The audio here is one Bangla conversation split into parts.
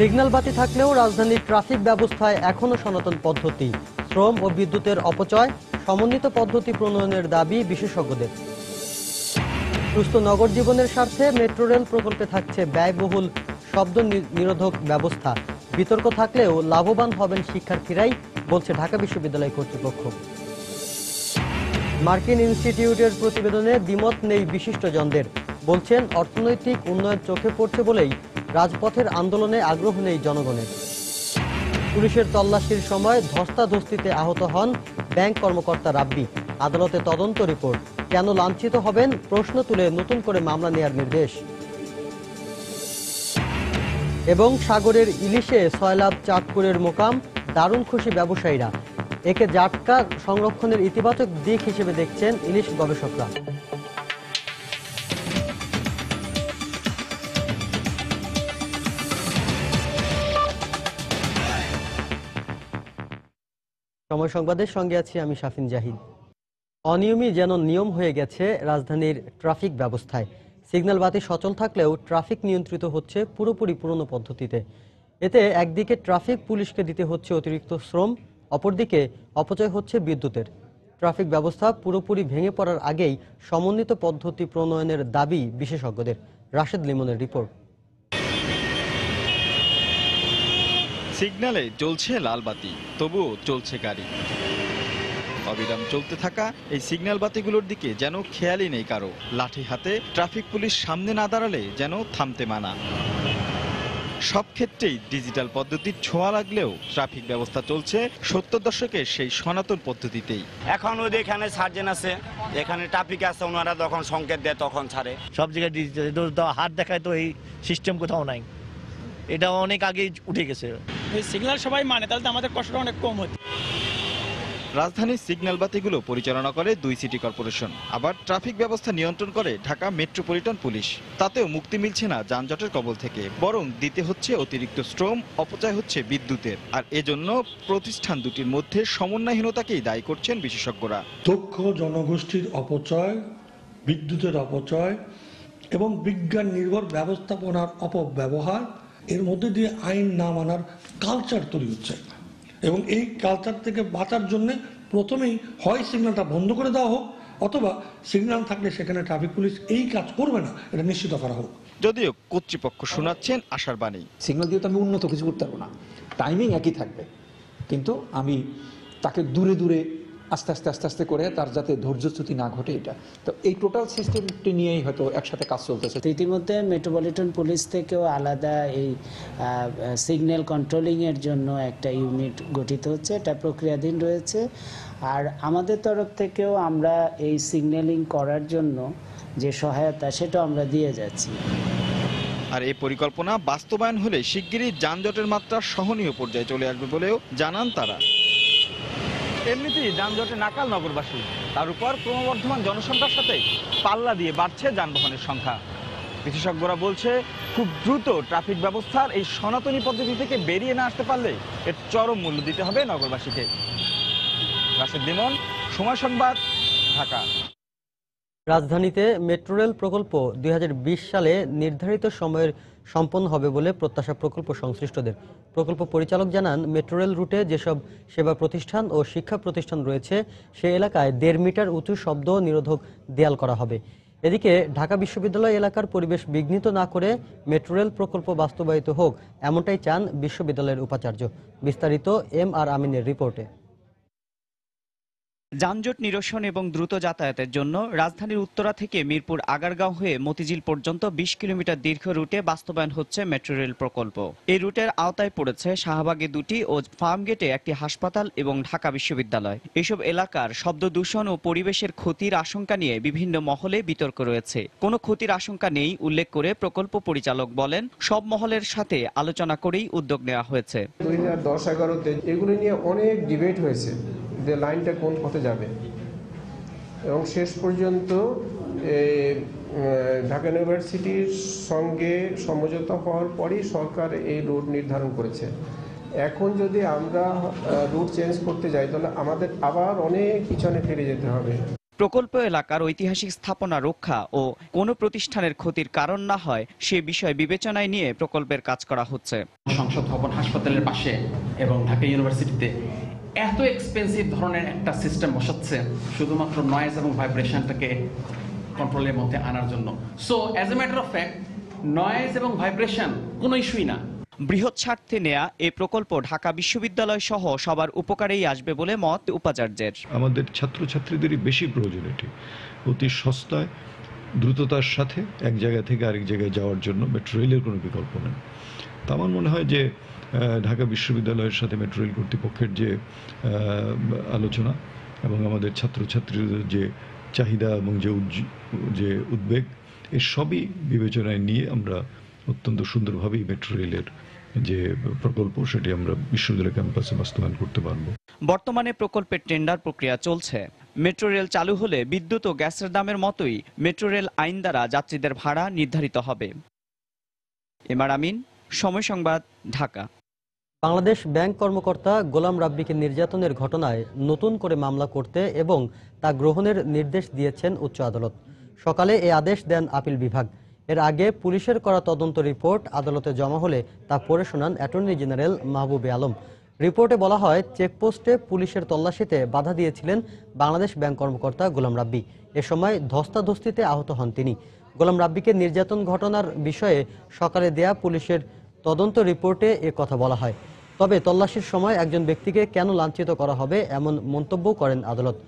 সিগন্যাল বাতি থাকলেও রাজধানীর ট্রাফিক ব্যবস্থায় এখনো সনাতন পদ্ধতি, শ্রম ও বিদ্যুতের অপচয়, সমন্বিত পদ্ধতি প্রণয়নের দাবি বিশেষজ্ঞদের। সুস্থ নগর জীবনের স্বার্থে মেট্রো রেল প্রকল্পে থাকছে ব্যয়বহুল শব্দ নিরোধক ব্যবস্থা। বিতর্ক থাকলেও লাভবান হবেন শিক্ষার্থীরাই, বলছে ঢাকা বিশ্ববিদ্যালয় কর্তৃপক্ষ। মার্কিন ইনস্টিটিউটের প্রতিবেদনে দ্বিমত নেই বিশিষ্টজনদের, বলছেন অর্থনৈতিক উন্নয়ন চোখে পড়ছে বলেই রাজপথের আন্দোলনে আগ্রহ নেই জনগণের। পুলিশের তল্লাশির সময় ধস্তাধস্তিতে আহত হন ব্যাংক কর্মকর্তা রাব্বি, আদালতে তদন্ত রিপোর্ট। কেন লাঞ্ছিত হবেন, প্রশ্ন তুলে নতুন করে মামলা নেয়ার নির্দেশ। এবং সাগরের ইলিশে সয়লাব চাঁদপুরের মোকাম, দারুণ খুশি ব্যবসায়ীরা। একে জাটকা সংরক্ষণের ইতিবাচক দিক হিসেবে দেখছেন ইলিশ গবেষকরা। সময় সংবাদের সঙ্গে আছি আমি শাফিন জাহিদ। অনিয়মই যেন নিয়ম হয়ে গেছে রাজধানীর ট্রাফিক ব্যবস্থায়। সিগন্যাল বাতি সচল থাকলেও ট্রাফিক নিয়ন্ত্রিত হচ্ছে পুরোপুরি পুরনো পদ্ধতিতে। এতে একদিকে ট্রাফিক পুলিশকে দিতে হচ্ছে অতিরিক্ত শ্রম, অপরদিকে অপচয় হচ্ছে বিদ্যুতের। ট্রাফিক ব্যবস্থা পুরোপুরি ভেঙে পড়ার আগেই সমন্বিত পদ্ধতি প্রণয়নের দাবি বিশেষজ্ঞদের। রাশেদ লিমনের রিপোর্ট। সিগন্যালে জ্বলছে লাল বাতি, তবুও চলছে গাড়ি। অবিরাম চলতে থাকা এই সিগন্যাল বাতিগুলোর দিকে যেন খেয়ালই নেই কারো। লাঠি হাতে ট্রাফিক পুলিশ সামনে না দাঁড়ালে যেন থামতে মানা। সব ক্ষেত্রেই ডিজিটাল পদ্ধতির ছোঁয়া লাগলেও ট্রাফিক ব্যবস্থা চলছে 70 দশকের সেই সনাতন পদ্ধতিতেই। এখন ওদের এখানে সার্জেন আছে, এখানে ট্রাফিক আছে, ওনারা যখন সংকেত দেয় তখন ছাড়ে। সব জায়গায় ডিজিটাল, হাত দেখায় তো এই সিস্টেম কোথাও নাই, এটা অনেক আগেই উঠে গেছে। এই সিগন্যাল সবাই মানে, তাহলে তো আমাদের কষ্টটা অনেক কম হচ্ছে। রাজধানীর সিগন্যাল বাতিগুলো পরিচালনা করে 2 সিটি কর্পোরেশন, আবার ট্রাফিক ব্যবস্থা নিয়ন্ত্রণ করে ঢাকা মেট্রোপলিটন পুলিশ। তাতেও মুক্তি মিলছে না যানজটের কবল থেকে, বরং দিতে হচ্ছে অতিরিক্ত শ্রম, অপচয় হচ্ছে বিদ্যুতের। আর এজন্য প্রতিষ্ঠান দুটির মধ্যে সমন্বয়হীনতাকেই দায়ী করছেন বিশেষজ্ঞরা। দক্ষ জনগোষ্ঠীর অপচয়, বিদ্যুতের অপচয় এবং বিজ্ঞান নির্ভর ব্যবস্থাপনার অপব্যবহার, এর মধ্যে দিয়ে আইন না মানার কালচার তৈরি হচ্ছে। এবং এই কালচার থেকে বাঁচার জন্য প্রথমেই হয় সিগন্যালটা বন্ধ করে দেওয়া হোক, অথবা সিগন্যাল থাকলে সেখানে ট্রাফিক পুলিশ এই কাজ করবে না, এটা নিশ্চিত করা হোক। যদিও কর্তৃপক্ষ শোনাচ্ছেন আশার বাণী। সিগন্যাল দিয়ে তো আমি উন্নত কিছু করতে পারবো না, টাইমিং একই থাকবে, কিন্তু আমি তাকে দূরে দূরে আস্তে আস্তে আস্তে আস্তে করে তার যাতে ধৈর্যচ্যুতি না ঘটে, এটা তো এই টোটাল সিস্টেমটি নিয়েই হয়তো একসাথে কাজ চলতেছে। ইতিমধ্যে মেট্রোপলিটন পুলিশ থেকেও আলাদা এই সিগন্যাল কন্ট্রোলিংয়ের জন্য একটা ইউনিট গঠিত হচ্ছে, এটা প্রক্রিয়াধীন রয়েছে। আর আমাদের তরফ থেকেও আমরা এই সিগন্যালিং করার জন্য যে সহায়তা, সেটাও আমরা দিয়ে যাচ্ছি। আর এই পরিকল্পনা বাস্তবায়ন হলে শিগগিরই যানজটের মাত্রা সহনীয় পর্যায়ে চলে আসবে বলেও জানান তারা। এমনিতেই যানজটে নাকাল নগরবাসী, তার উপর ক্রমবর্ধমান জনসংখ্যার সাথে পাল্লা দিয়ে বাড়ছে যানবাহনের সংখ্যা। বিশেষজ্ঞরা বলছে, খুব দ্রুত ট্রাফিক ব্যবস্থার এই সনাতনী পদ্ধতি থেকে বেরিয়ে না আসতে পারলে এর চরম মূল্য দিতে হবে নগরবাসীকে। রাশেদ লিমন, সময় সংবাদ, ঢাকা। রাজধানীতে মেট্রো রেল প্রকল্প 2020 সালে নির্ধারিত সময়ের সম্পন্ন হবে বলে প্রত্যাশা প্রকল্প সংশ্লিষ্টদের। প্রকল্প পরিচালক জানান, মেট্রো রেল রুটে যেসব সেবা প্রতিষ্ঠান ও শিক্ষা প্রতিষ্ঠান রয়েছে সে এলাকায় 1.5 মিটার উঁচু শব্দ নিরোধক দেয়াল করা হবে। এদিকে ঢাকা বিশ্ববিদ্যালয় এলাকার পরিবেশ বিঘ্নিত না করে মেট্রো রেল প্রকল্প বাস্তবায়িত হোক, এমনটাই চান বিশ্ববিদ্যালয়ের উপাচার্য। বিস্তারিত MR আমিনের রিপোর্টে। যানজট নিরসন এবং দ্রুত যাতায়াতের জন্য রাজধানীর উত্তরা থেকে মিরপুর আগারগাঁও হয়ে মতিঝিল পর্যন্ত 20 কিলোমিটার দীর্ঘ রুটে বাস্তবায়ন হচ্ছে মেট্রো রেল প্রকল্প। এই রুটের আওতায় পড়েছে শাহবাগে 2টি ও ফার্মগেটে 1টি হাসপাতাল এবং ঢাকা বিশ্ববিদ্যালয়। এসব এলাকার শব্দ দূষণ ও পরিবেশের ক্ষতির আশঙ্কা নিয়ে বিভিন্ন মহলে বিতর্ক রয়েছে। কোনো ক্ষতির আশঙ্কা নেই উল্লেখ করে প্রকল্প পরিচালক বলেন, সব মহলের সাথে আলোচনা করেই উদ্যোগ নেওয়া হয়েছে। 2010-11-তে এগুলো নিয়ে অনেক ডিবেট হয়েছে যে লাইনটা কোন পথে যাবে, এবং শেষ পর্যন্ত ঢাকা ইউনিভার্সিটির সঙ্গে সমঝোতা হওয়ার পরই সরকার এই রুট নির্ধারণ করেছে। এখন যদি আমরা রুট চেঞ্জ করতে যাই তাহলে আমাদের আবার অনেক পিছনে ফিরে যেতে হবে। প্রকল্প এলাকার ঐতিহাসিক স্থাপনা রক্ষা ও কোনো প্রতিষ্ঠানের ক্ষতির কারণ না হয় সে বিষয় বিবেচনায় নিয়ে প্রকল্পের কাজ করা হচ্ছে। সংসদ ভবন হাসপাতালের পাশে এবং ঢাকা ইউনিভার্সিটিতে এত এক্সপেন্সিভ ধরনের একটা সিস্টেম বসাচ্ছে শুধুমাত্র নয়েজ এবং ভাইব্রেশনটাকে কন্ট্রোলের মধ্যে আনার জন্য। So as a matter of fact noise এবং ভাইব্রেশন কোনো ইস্যুই না। বৃহৎ স্বার্থে নেয়া এই প্রকল্প ঢাকা বিশ্ববিদ্যালয় সহ সবার উপকারেই আসবে বলে মত উপাচার্যের। আমাদের ছাত্রছাত্রীদেরই বেশি প্রয়োজন এটি, অতি সস্তায় দ্রুততার সাথে এক জায়গা থেকে আরেক জায়গায় যাওয়ার জন্য মেট্রো রেলের কোনো বিকল্প নেই। তা আমার মনে হয় যে ঢাকা বিশ্ববিদ্যালয়ের সাথে মেট্রো রেল কর্তৃপক্ষের যে আলোচনা এবং আমাদের ছাত্রছাত্রীদের যে চাহিদা এবং যে উদ্বেগ, এর সবই বিবেচনায় নিয়ে আমরা অত্যন্ত সুন্দরভাবেই মেট্রো রেলের যে প্রকল্প সেটি আমরা বিশ্ববিদ্যালয় ক্যাম্পাসে বাস্তবায়ন করতে পারব। বর্তমানে প্রকল্পের টেন্ডার প্রক্রিয়া চলছে। মেট্রো রেল চালু হলে বিদ্যুৎ ও গ্যাসের দামের মতোই মেট্রো রেল আইন দ্বারা যাত্রীদের ভাড়া নির্ধারিত হবে। এমআর আমিন, সময় সংবাদ, ঢাকা। বাংলাদেশ ব্যাংক কর্মকর্তা গোলাম রাব্বিকে নির্যাতনের ঘটনায় নতুন করে মামলা করতে এবং তা গ্রহণের নির্দেশ দিয়েছেন উচ্চ আদালত। সকালে এ আদেশ দেন আপিল বিভাগ। এর আগে পুলিশের করা তদন্ত রিপোর্ট আদালতে জমা হলে তা পড়ে শোনান অ্যাটর্নি জেনারেল মাহবুবে আলম। রিপোর্টে বলা হয়, চেকপোস্টে পুলিশের তল্লাশিতে বাধা দিয়েছিলেন বাংলাদেশ ব্যাংক কর্মকর্তা গোলাম রাব্বি। এ সময় ধস্তাধস্তিতে আহত হন তিনি। গোলাম রাব্বিকে নির্যাতন ঘটনার বিষয়ে সকালে দেয়া পুলিশের তদন্ত রিপোর্টে এ কথা বলা হয়। তবে তল্লাশির সময় একজন ব্যক্তিকে কেন লাঞ্ছিত করা হবে এমন মন্তব্য করেন আদালত।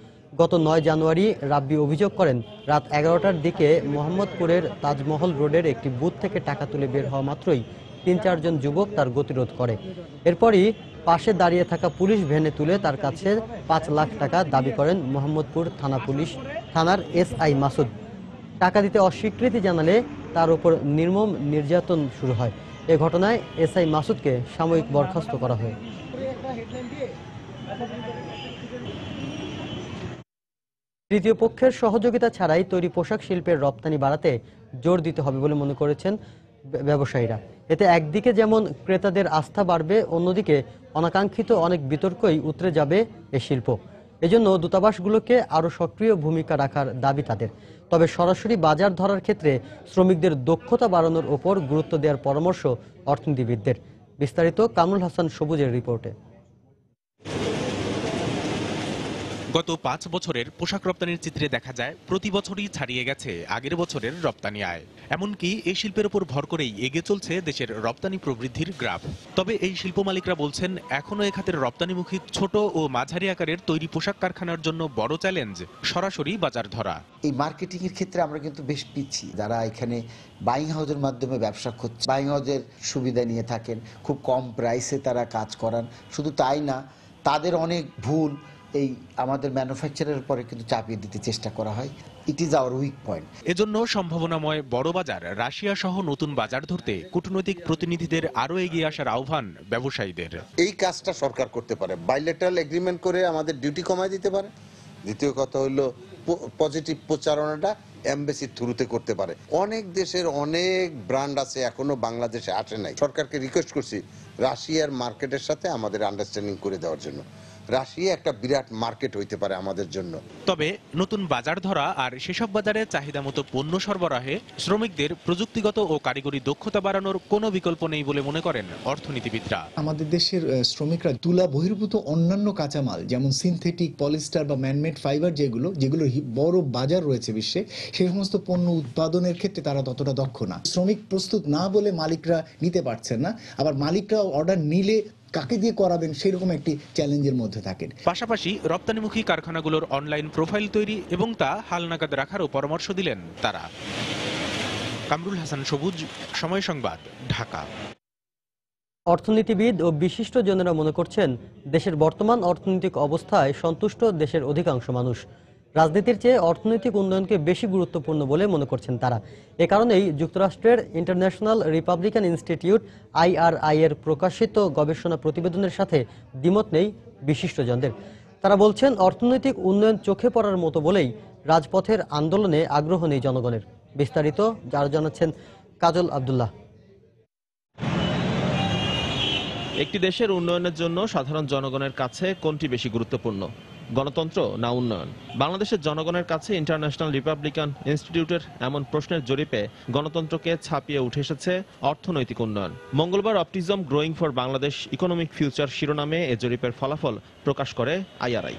গত ৯ জানুয়ারি রাব্বি অভিযোগ করেন, রাত ১১টার দিকে মোহাম্মদপুরের তাজমহল রোডের একটি বুথ থেকে টাকা তুলে বের হওয়া মাত্রই ৩-৪ জন যুবক তার গতিরোধ করে। এরপরই পাশে দাঁড়িয়ে থাকা পুলিশ ভ্যানে তুলে তার কাছে ৫ লাখ টাকা দাবি করেন মোহাম্মদপুর থানার এসআই মাসুদ। টাকা দিতে অস্বীকৃতি জানালে তার উপর নির্মম নির্যাতন শুরু হয়। এ ঘটনায় এসআই মাসুদকে সাময়িক বরখাস্ত করা হয়। তৃতীয় পক্ষের সহযোগিতা ছাড়াই তৈরি পোশাক শিল্পের রপ্তানি বাড়াতে জোর দিতে হবে বলে মনে করেছেন ব্যবসায়ীরা। এতে একদিকে যেমন ক্রেতাদের আস্থা বাড়বে, অন্যদিকে অনাকাঙ্ক্ষিত অনেক বিতর্কই উতরে যাবে এ শিল্প। এজন্য দূতাবাসগুলোকে আরও সক্রিয় ভূমিকা রাখার দাবি তাদের। তবে সরাসরি বাজার ধরার ক্ষেত্রে শ্রমিকদের দক্ষতা বাড়ানোর ওপর গুরুত্ব দেওয়ার পরামর্শ অর্থনীতিবিদদের। বিস্তারিত কামরুল হাসান সবুজের রিপোর্টে। গত ৫ বছরের পোশাক রপ্তানির চিত্রে দেখা যায় প্রতি বছরই ছাড়িয়ে গেছে আগের বছরের রপ্তানি আয়। এমনকি এই শিল্পের উপর ভর করেই এগিয়ে চলছে দেশের রপ্তানি প্রবৃদ্ধির গ্রাফ। তবে এই শিল্প মালিকরা বলছেন, এখনও এ খাতের রপ্তানিমুখী ছোট ও মাঝারি আকারের তৈরি পোশাক কারখানার জন্য বড় চ্যালেঞ্জ সরাসরি বাজার ধরা। এই মার্কেটিং এর ক্ষেত্রে আমরা কিন্তু বেশ পিছিয়ে। যারা এখানে বাইং হাউসের মাধ্যমে ব্যবসা করছে, বাইং হাউসের সুবিধা নিয়ে থাকেন, খুব কম প্রাইসে তারা কাজ করান। শুধু তাই না, তাদের অনেক ভুল এই আমাদের ম্যানুফ্যাকচারের পরে কিন্তু চাপিয়ে দিতে চেষ্টা করা হয়। It is our weak point. এজন্য সম্ভাবনাময় বড় বাজার রাশিয়া সহ নতুন বাজার ধরতে কূটনৈতিক প্রতিনিধিদের আরও এগিয়ে আসার আহ্বান ব্যবসায়ীদের। এই কাজটা সরকার করতে পারে, বাইলেটারাল এগ্রিমেন্ট করে আমাদের ডিউটি কমায় দিতে পারে। দ্বিতীয় কথা হলো পজিটিভ প্রচারণাটা এমবেসির থ্রুতে করতে পারে। অনেক দেশের অনেক ব্র্যান্ড আছে এখনো বাংলাদেশে আসে নাই। সরকারকে রিকোয়েস্ট করছি রাশিয়ার মার্কেটের সাথে আমাদের আন্ডারস্ট্যান্ডিং করে দেওয়ার জন্য। রাশিয়া একটা বিরাট মার্কেট হইতে পারে আমাদের জন্য। তবে নতুন বাজার ধরা আর সেসব বাজারে চাহিদা মতো পণ্য সরবরাহে শ্রমিকদের প্রযুক্তিগত ও কারিগরি দক্ষতা বাড়ানোর কোনো বিকল্প নেই বলে মনে করেন অর্থনীতিবিদরা। আমাদের দেশের শ্রমিকরা তুলা বহির্ভূত অন্যান্য কাঁচামাল যেমন সিনথেটিক, পলিস্টার বা ম্যানমেড ফাইবার যেগুলো বড় বাজার রয়েছে বিশ্বে, সেই সমস্ত পণ্য উৎপাদনের ক্ষেত্রে তারা ততটা দক্ষ না। শ্রমিক প্রস্তুত না বলে মালিকরা নিতে পারছেন না, আবার মালিকরা অর্ডার নিলে কাকে দিয়ে করাবেন সেরকম একটি চ্যালেঞ্জের মধ্যে থাকেন। পাশাপাশি রপ্তানিমুখী কারখানাগুলোর অনলাইন প্রোফাইল তৈরি এবং তা হালনাগাদ রাখারও পরামর্শ দিলেন তারা। কামরুল হাসান সবুজ, সময় সংবাদ, ঢাকা। অর্থনীতিবিদ ও বিশিষ্টজনেরা মনে করছেন, দেশের বর্তমান অর্থনৈতিক অবস্থায় সন্তুষ্ট দেশের অধিকাংশ মানুষ। রাজনীতির চেয়ে অর্থনৈতিক উন্নয়নকে বেশি গুরুত্বপূর্ণ বলে মনে করছেন তারা। এ কারণেই যুক্তরাষ্ট্রের ইন্টারন্যাশনাল রিপাবলিকান ইনস্টিটিউট IRI এর প্রকাশিত গবেষণা প্রতিবেদনের সাথে দ্বিমত নেই বিশিষ্টজনদের। তারা বলছেন, অর্থনৈতিক উন্নয়ন চোখে পড়ার মতো বলেই রাজপথের আন্দোলনে আগ্রহ নেই জনগণের। বিস্তারিত যারা জানাচ্ছেন কাজল আব্দুল্লাহ। একটি দেশের উন্নয়নের জন্য সাধারণ জনগণের কাছে কোনটি বেশি গুরুত্বপূর্ণ? গণতন্ত্র না উন্নয়ন? বাংলাদেশের জনগণের কাছে ইন্টারন্যাশনাল রিপাবলিকান ইনস্টিটিউটের এমন প্রশ্নের জরিপে গণতন্ত্রকে ছাপিয়ে উঠে এসেছে অর্থনৈতিক উন্নয়ন। মঙ্গলবার optimism growing for Bangladesh economic future শিরোনামে এ জরিপের ফলাফল প্রকাশ করে IRI।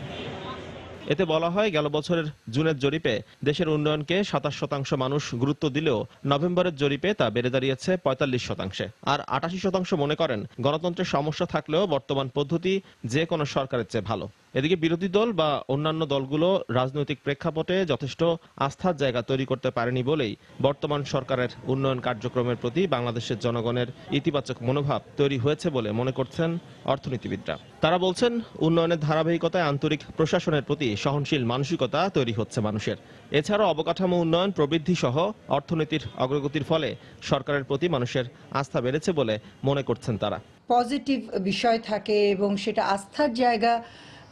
এতে বলা হয়, গেল বছরের জুনের জরিপে দেশের উন্নয়নকে 27% মানুষ গুরুত্ব দিলেও নভেম্বরের জরিপে তা বেড়ে দাঁড়িয়েছে 45%। আর 88% মনে করেন গণতন্ত্রের সমস্যা থাকলেও বর্তমান পদ্ধতি যে কোনো সরকারের চেয়ে ভালো। এদিকে বিরোধী দল বা অন্যান্য দলগুলো রাজনৈতিক প্রেক্ষাপটে যথেষ্ট আস্থার জায়গা তৈরি করতে পারেনি বলেই বর্তমান সরকারের উন্নয়ন কার্যক্রমের প্রতি বাংলাদেশের জনগণের ইতিবাচক মনোভাব তৈরি হয়েছে বলে মনে করছেন অর্থনীতিবিদরা। তারা বলছেন, উন্নয়নের ধারাবাহিকতায় আন্তরিক প্রশাসনের প্রতি সহনশীল মানসিকতা তৈরি হচ্ছে মানুষের। এছাড়াও অবকাঠামো উন্নয়ন, প্রবৃদ্ধি সহ অর্থনীতির অগ্রগতির ফলে সরকারের প্রতি মানুষের আস্থা বেড়েছে বলে মনে করছেন তারা। পজিটিভ বিষয় থাকে এবং সেটা আস্থার জায়গা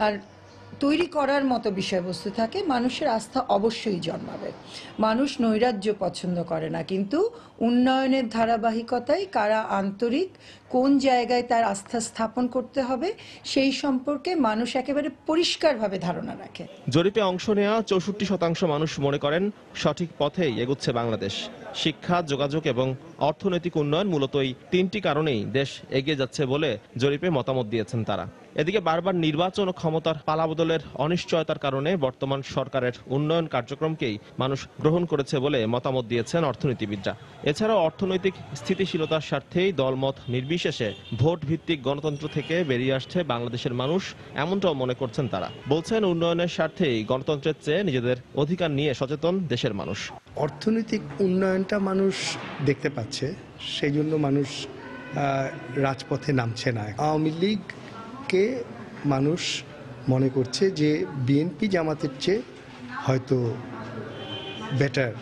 আর তৈরি করার মতো বিষয়বস্তু থাকে, মানুষের আস্থা অবশ্যই জন্মাবে। মানুষ নৈরাজ্য পছন্দ করে না, কিন্তু উন্নয়নের ধারাবাহিকতায় কারা আন্তরিক, কোন জায়গায় তার আস্থা স্থাপন করতে হবে সেই সম্পর্কে মানুষ একেবারে পরিষ্কারভাবে ধারণা রাখে। জরিপে অংশ নেওয়া 64% মানুষ মনে করেন সঠিক পথেই এগুচ্ছে বাংলাদেশ। শিক্ষা, যোগাযোগ এবং অর্থনৈতিক উন্নয়ন মূলত এই তিনটি কারণেই দেশ এগিয়ে যাচ্ছে বলে জরিপে মতামত দিয়েছেন তারা। এদিকে বারবার নির্বাচন ও ক্ষমতার পালাবদলের অনিশ্চয়তার কারণে বর্তমান সরকারের উন্নয়ন কার্যক্রমকেই মানুষ গ্রহণ করেছে বলে মতামত দিয়েছেন অর্থনীতিবিদরা। এছাড়াও অর্থনৈতিক স্থিতিশীলতার স্বার্থেই দলমত নির্বিশেষে ভোট ভিত্তিক গণতন্ত্র থেকে বেরিয়ে আসছে বাংলাদেশের মানুষ, এমনটাও মনে করছেন তারা। বলছেন, উন্নয়নের স্বার্থেই গণতন্ত্রের চেয়ে নিজেদের অধিকার নিয়ে সচেতন দেশের মানুষ। অর্থনৈতিক উন্নয়নটা মানুষ দেখতে পাচ্ছে, সেই জন্য মানুষ রাজপথে নামছে না। আওয়ামী লীগকে মানুষ মনে করছে যে বিএনপি জামাতের চেয়ে হয়তো বেটার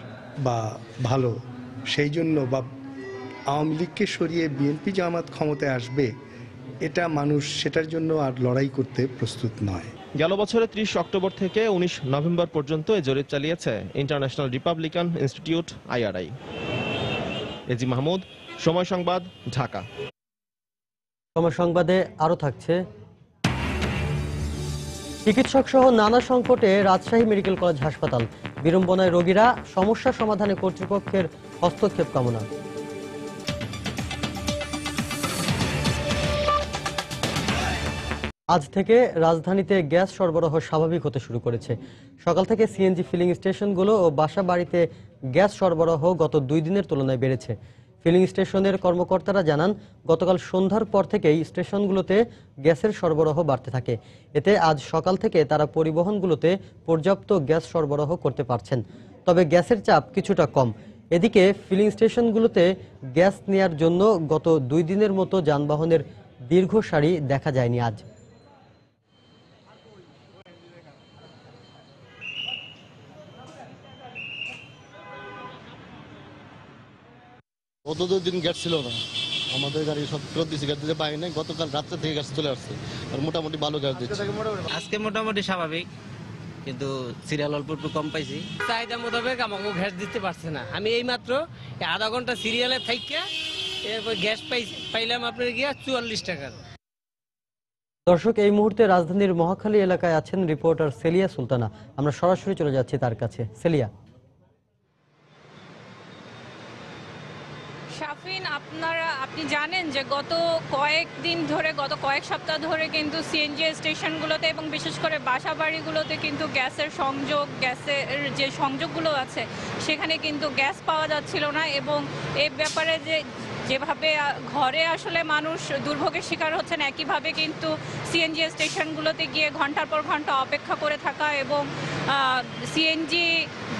বা ভালো, সেই জন্য বা আওয়ামী লীগকে সরিয়ে বিএনপি জামাত ক্ষমতায় আসবে, এটা মানুষ সেটার জন্য আর লড়াই করতে প্রস্তুত নয়। গেল বছরে 30 অক্টোবর থেকে 19 নভেম্বর পর্যন্ত এই জরিপ চালিয়েছে international Republican institute IRI। AG Mahmud, সময় সংবাদ, ঢাকা। সময় সংবাদে আরো থাকছে, চিকিৎসক সহ নানা সংকটে রাজশাহী মেডিকেল কলেজ হাসপাতাল, বিড়ম্বনায় রোগীরা, সমস্যা সমাধানে কর্তৃপক্ষের হস্তক্ষেপ কামনা। আজ থেকে রাজধানীতে গ্যাস সরবরাহ স্বাভাবিক হতে শুরু করেছে। সকাল থেকে সিএনজি ফিলিং স্টেশনগুলো ও বাসা বাড়িতে গ্যাস সরবরাহ গত 2 দিনের তুলনায় বেড়েছে। ফিলিং স্টেশনের কর্মকর্তারা জানান, গতকাল সন্ধ্যার পর থেকেই স্টেশনগুলোতে গ্যাসের সরবরাহ বাড়তে থাকে। এতে আজ সকাল থেকে তারা পরিবহনগুলোতে পর্যাপ্ত গ্যাস সরবরাহ করতে পারছেন। তবে গ্যাসের চাপ কিছুটা কম। এদিকে ফিলিং স্টেশনগুলোতে গ্যাস নেয়ার জন্য গত 2 দিনের মতো যানবাহনের দীর্ঘ সারি দেখা যায়নি আজ। গত 2 দিন গ্যাস ছিল না, আমাদের গাড়ি সব ফেরত দিয়েছে, গ্যাস দিতে পারি নাই। গতকাল রাত্রে থেকে গ্যাস চলে আসছে, আর মোটামুটি ভালো গ্যাস দিচ্ছে। আজকে মোটামুটি স্বাভাবিক, কিন্তু সিরিয়াল অল্প একটু কম পাইছি। চাহিদা মোতাবেক আমাকে গ্যাস দিতে পারছে না। আমি এই মাত্র আধা ঘন্টা সিরিয়ালে থাইকা এরপর গ্যাস পাইলাম আপনার গিয়া 44 টাকার। দর্শক, এই মুহূর্তে রাজধানীর মহাখালী এলাকায় আছেন রিপোর্টার সেলিয়া সুলতানা। আমরা সরাসরি চলে যাচ্ছি তার কাছে। সেলিয়া। শাফিন, আপনি জানেন যে গত কয়েক সপ্তাহ ধরে কিন্তু সিএনজি স্টেশনগুলোতে এবং বিশেষ করে বাসাবাড়িগুলোতে কিন্তু গ্যাসের যে সংযোগগুলো আছে সেখানে কিন্তু গ্যাস পাওয়া যাচ্ছিল না, এবং এই ব্যাপারে যেভাবে ঘরে আসলে মানুষ দুর্ভোগের শিকার হচ্ছেন, একইভাবে কিন্তু সিএনজি স্টেশনগুলোতে গিয়ে ঘন্টার পর ঘন্টা অপেক্ষা করে থাকা এবং সিএনজি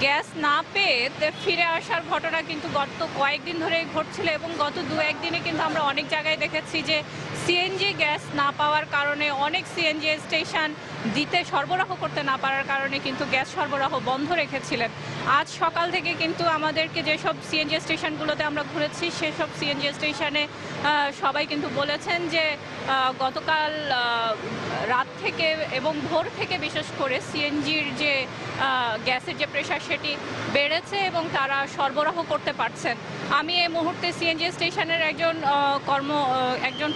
গ্যাস না পেয়ে ফিরে আসার ঘটনা কিন্তু গত কয়েকদিন ধরেই ঘটছিল। এবং গত 2-1 দিনে কিন্তু আমরা অনেক জায়গায় দেখেছি যে সিএনজি গ্যাস না পাওয়ার কারণে অনেক সিএনজি স্টেশন সরবরাহ করতে না পারার কারণে কিন্তু গ্যাস সরবরাহ বন্ধ রেখেছিলেন। আজ সকাল থেকে কিন্তু আমাদেরকে যেসব সিএনজি স্টেশনগুলোতে আমরা ঘুরেছি সেসব সিএনজি স্টেশনে সবাই কিন্তু বলেছেন যে গতকাল রাত থেকে এবং ভোর থেকে বিশেষ করে সিএনজির যে গ্যাসের যে প্রেশার সেটি বেড়েছে এবং তারা সরবরাহ করতে পারছেন। আমি এই মুহূর্তে সিএনজি স্টেশনের একজন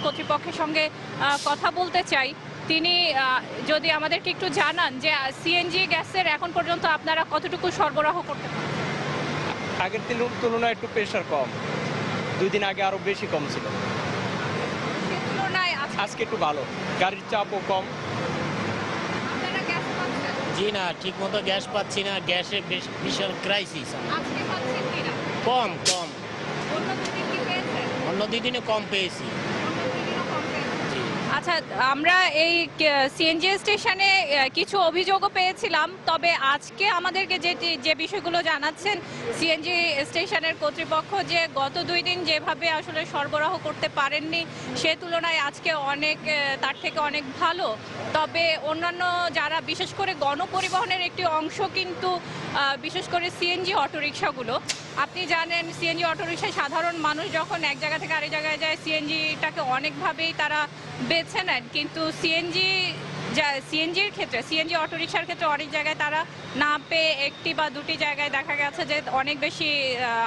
কর্তৃপক্ষের সঙ্গে কথা বলতে চাই। তিনি যদি আমাদেরকে একটু জানান যে সিএনজি গ্যাসের এখন পর্যন্ত আপনারা কতটুকু সরবরাহ করতে পারেন। আগের দিনের তুলনায় একটু প্রেশার কম, 2 দিন আগে আরো বেশি কম ছিল, আজকে একটু ভালো, গাড়ির চাপও কম। জি না, ঠিক মতো গ্যাস পাচ্ছি না, গ্যাসে বিশাল ক্রাইসিস। কম কম, অন্য 2 দিনে কম পেয়েছি। আচ্ছা, আমরা এই সিএনজি স্টেশনে কিছু অভিযোগও পেয়েছিলাম, তবে আজকে আমাদেরকে যে বিষয়গুলো জানাচ্ছেন সিএনজি স্টেশনের কর্তৃপক্ষ, যে গত 2 দিন যেভাবে আসলে সরবরাহ করতে পারেননি সে তুলনায় আজকে তার থেকে অনেক ভালো। তবে অন্যান্য যারা বিশেষ করে গণপরিবহনের একটি অংশ কিন্তু বিশেষ করে সিএনজি অটোরিকশাগুলো, আপনি জানেন সিএনজি অটোরিকশায় সাধারণ মানুষ যখন এক জায়গা থেকে আরেক জায়গায় যায় সিএনজিটাকে অনেকভাবেই তারা বেছে নেন, কিন্তু সিএনজির ক্ষেত্রে, সিএনজি অটোরিকশার ক্ষেত্রে অনেক জায়গায় তারা না পেয়ে 1টি বা 2টি জায়গায় দেখা গেছে যে অনেক বেশি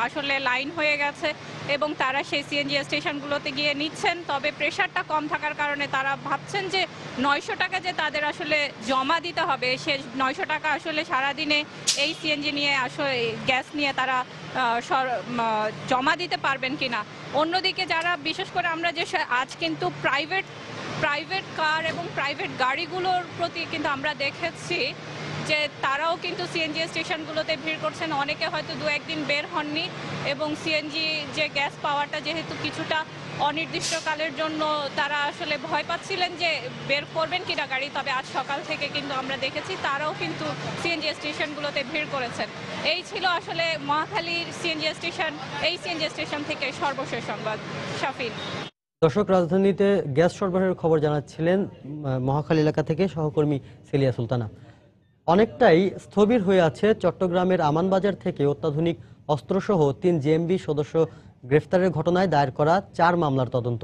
আসলে লাইন হয়ে গেছে এবং তারা সেই সিএনজি স্টেশনগুলোতে গিয়ে নিচ্ছেন। তবে প্রেশারটা কম থাকার কারণে তারা ভাবছেন যে 900 টাকা যে তাদের আসলে জমা দিতে হবে, সে 900 টাকা আসলে সারাদিনে এই সিএনজি নিয়ে আসলে গ্যাস নিয়ে তারা জমা দিতে পারবেন কিনা। অন্যদিকে যারা বিশেষ করে আমরা যে আজ কিন্তু প্রাইভেট কার এবং প্রাইভেট গাড়িগুলোর প্রতি কিন্তু আমরা দেখেছি যে তারাও কিন্তু সিএনজি স্টেশনগুলোতে ভিড় করছেন। অনেকে হয়তো 2-1 দিন বের হননি এবং সিএনজি যে গ্যাস পাওয়াটা যেহেতু কিছুটা অনির্দিষ্টকালের জন্য তারা আসলে ভয় পাচ্ছিলেন যে বের করবেন কিনা গাড়ি, তবে আজ সকাল থেকে কিন্তু আমরা দেখেছি তারাও কিন্তু সিএনজি স্টেশনগুলোতে ভিড় করেছেন। এই ছিল আসলে মহাখালীর সিএনজি স্টেশন। এই সিএনজি স্টেশন থেকে সর্বশেষ সংবাদ। শাফিন। দর্শক, রাজধানীতে গ্যাস সরবরাহের খবর জানাচ্ছিলেন মহাখালী এলাকা থেকে সহকর্মী সেলিয়া সুলতানা। অনেকটাই স্থবির হয়ে আছে চট্টগ্রামের আমানবাজার থেকে অত্যাধুনিক অস্ত্রসহ 3 জেএমবি সদস্য গ্রেফতারের ঘটনায় দায়ের করা 4 মামলার তদন্ত।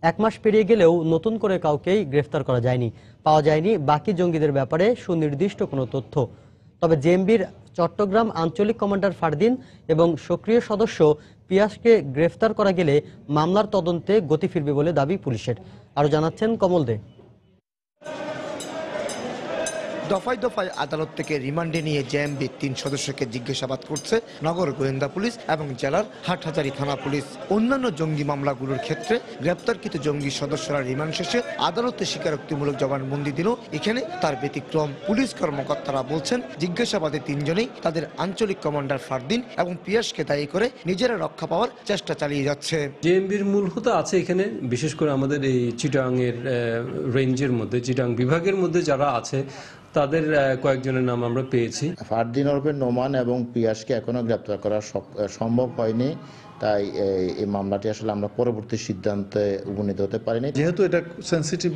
1 মাস পেরিয়ে গেলেও নতুন করে কাউকেই গ্রেফতার করা যায়নি, পাওয়া যায়নি বাকি জঙ্গিদের ব্যাপারে সুনির্দিষ্ট কোনো তথ্য। তবে জেএমবির চট্টগ্রাম আঞ্চলিক কমান্ডার ফারদিন এবং সক্রিয় সদস্য পিয়াসকে গ্রেফতার করা গেলে মামলার তদন্তে গতি ফিরবে বলে দাবি পুলিশের। আরও জানাচ্ছেন কমল দে। দফায় দফায় আদালত থেকে রিমান্ডে নিয়ে জেএমবির 3 সদস্যকে জিজ্ঞাসাবাদ করছে নগর গোয়েন্দা পুলিশ এবং জেলার হাটহাজারী থানা পুলিশ। অন্যান্য জঙ্গি মামলাগুলোর ক্ষেত্রে গ্রেপ্তারকৃত জঙ্গি সদস্যরা রিমান্ড শেষে আদালতে স্বীকারোক্তিমূলক জবানবন্দি দিল, এখানে তার ব্যতিক্রম। পুলিশ কর্মকর্তারা বলছেন জিজ্ঞাসাবাদে 3 জনেই তাদের আঞ্চলিক কমান্ডার ফারদিন এবং পিয়াসকে দায়ী করে নিজেরা রক্ষা পাওয়ার চেষ্টা চালিয়ে যাচ্ছে। জেএমবির মূল হোতা আছে এখানে, বিশেষ করে আমাদের এই চিটাংয়ের রেঞ্জের মধ্যে, চিটাং বিভাগের মধ্যে যারা আছে তাদের কয়েকজনের নাম আমরা পেয়েছি। ফারদিন ওরফে নোমান এবং পিয়াসকে এখনো গ্রেপ্তার করা সম্ভব হয়নি, তাই এই মামলাটি আসলে আমরা পরবর্তী সিদ্ধান্তে উপনীত হতে পারিনি। যেহেতু এটা সেন্সিটিভ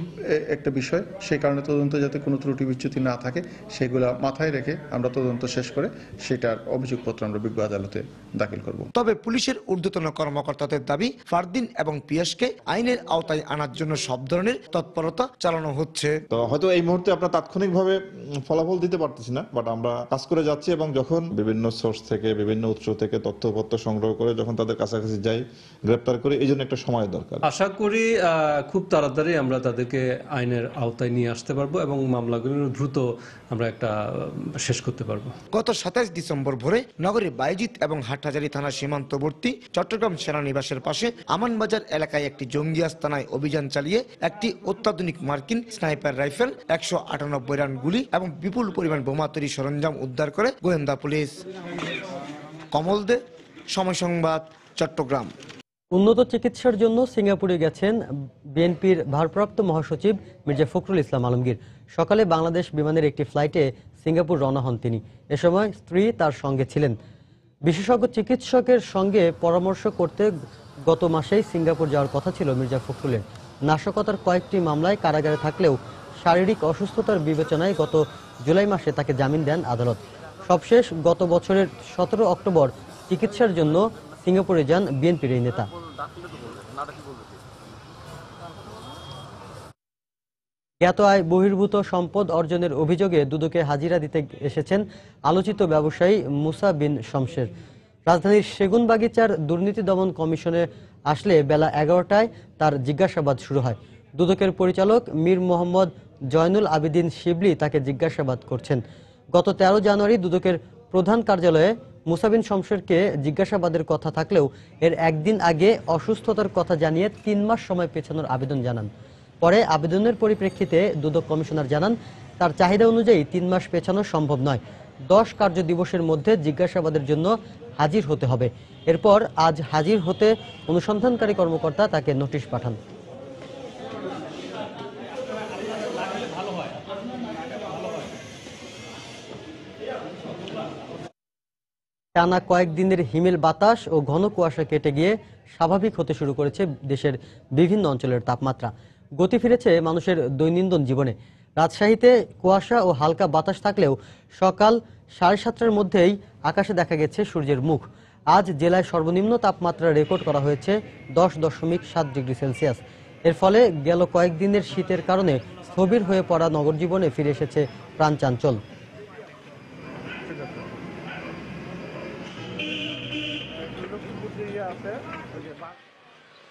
একটা বিষয়, সেই কারণে তদন্ত যাতে কোনো ত্রুটি বিচ্যুতি না থাকে সেগুলো মাথায় রেখে আমরা তদন্ত শেষ করে সেটার অভিযোগপত্র আমরা বিজ্ঞ আদালতে দাখিল করব। তবে পুলিশের ঊর্ধ্বতন কর্মকর্তাদের দাবি ফারদিন এবং পিয়াসকে আইনের আওতায় আনার জন্য সব ধরনের তৎপরতা চালানো হচ্ছে। তো হয়তো এই মুহূর্তে আমরা তাৎক্ষণিকভাবে ফলাফল দিতে পারতেছি না, বাট আমরা কাজ করে যাচ্ছি এবং যখন বিভিন্ন সোর্স থেকে বিভিন্ন উৎস থেকে তথ্যপত্র সংগ্রহ করে যখন তাদের কাছাকাছি যাই গ্রেপ্তার করে, এই জন্য একটা সময় দরকার। আশা করি খুব তাড়াতাড়ি আমরা তাদেরকে আইনের আওতায় নিয়ে আসতে পারবো এবং মামলাগুলো দ্রুত আমরা একটা শেষ করতে পারবো। গত 27 ডিসেম্বর ভোরে নগরীর বাইজিৎ এবং হাটহাজারী থানা সীমান্তবর্তী চট্টগ্রাম সেনানিবাসের পাশে আমানবাজার এলাকায় একটি জঙ্গি আস্তানায় অভিযান চালিয়ে একটি অত্যাধুনিক মার্কিন স্নাইপার রাইফেল, 198 রাউন্ড গুলি এবং বিপুল পরিমাণ বোমা তৈরি সরঞ্জাম উদ্ধার করে গোয়েন্দা পুলিশ। কমল দে, সময় সংবাদ, চট্টগ্রাম। উন্নত চিকিৎসার জন্য সিঙ্গাপুরে গেছেন বিএনপির ভারপ্রাপ্ত মহাসচিব মির্জা ফখরুল ইসলাম আলমগীর। সকালে বাংলাদেশ বিমানের একটি ফ্লাইটে সিঙ্গাপুর রওনা হন তিনি। এ সময় স্ত্রী তার সঙ্গে ছিলেন। বিশেষজ্ঞ চিকিৎসকের সঙ্গে পরামর্শ করতে গত মাসেই সিঙ্গাপুর যাওয়ার কথা ছিল মির্জা ফখরুলের। নাশকতার কয়েকটি মামলায় কারাগারে থাকলেও শারীরিক অসুস্থতার বিবেচনায় গত জুলাই মাসে তাকে জামিন দেন আদালত। সবশেষ গত বছরের 17 অক্টোবর চিকিৎসার জন্য সিঙ্গাপুরে যান বিএনপির এই নেতা। জ্ঞাত আয় বহির্ভূত সম্পদ অর্জনের অভিযোগে দুদকে হাজিরা দিতে এসেছেন আলোচিত ব্যবসায়ী মুসা বিন শমশের। রাজধানীর সেগুনবাগিচার দুর্নীতি দমন কমিশনে আসলে বেলা 11টায় তার জিজ্ঞাসাবাদ শুরু হয়। দুদকের পরিচালক মীর মোহাম্মদ জয়নুল আবেদিন শিবলি তাকে জিজ্ঞাসাবাদ করছেন। গত 13 জানুয়ারি দুদকের প্রধান কার্যালয়ে মুসা বিন শমশেরকে জিজ্ঞাসাবাদের কথা থাকলেও এর একদিন আগে অসুস্থতার কথা জানিয়ে 3 মাস সময় পেছানোর আবেদন জানান। পরে আবেদনের পরিপ্রেক্ষিতে দুদক কমিশনার জানান তার চাহিদা অনুযায়ী 3 মাস পেছানো সম্ভব নয়, 10 কার্য দিবসের মধ্যে জিজ্ঞাসাবাদের জন্য হাজির হতে হবে। এরপর আজ হাজির হতে অনুসন্ধানকারী কর্মকর্তা তাকে নোটিশ পাঠান। টানা কয়েকদিনের হিমেল বাতাস ও ঘন কুয়াশা কেটে গিয়ে স্বাভাবিক হতে শুরু করেছে দেশের বিভিন্ন অঞ্চলের তাপমাত্রা। গতি ফিরেছে মানুষের দৈনন্দিন জীবনে। রাজশাহীতে কুয়াশা ও হালকা বাতাস থাকলেও সকাল 7:30টার মধ্যেই আকাশে দেখা গেছে সূর্যের মুখ। আজ জেলায় সর্বনিম্ন তাপমাত্রা রেকর্ড করা হয়েছে 10.7 ডিগ্রি সেলসিয়াস। এর ফলে গেল কয়েকদিনের শীতের কারণে স্থবির হয়ে পড়া নগর জীবনে ফিরে এসেছে প্রাণচাঞ্চল্য।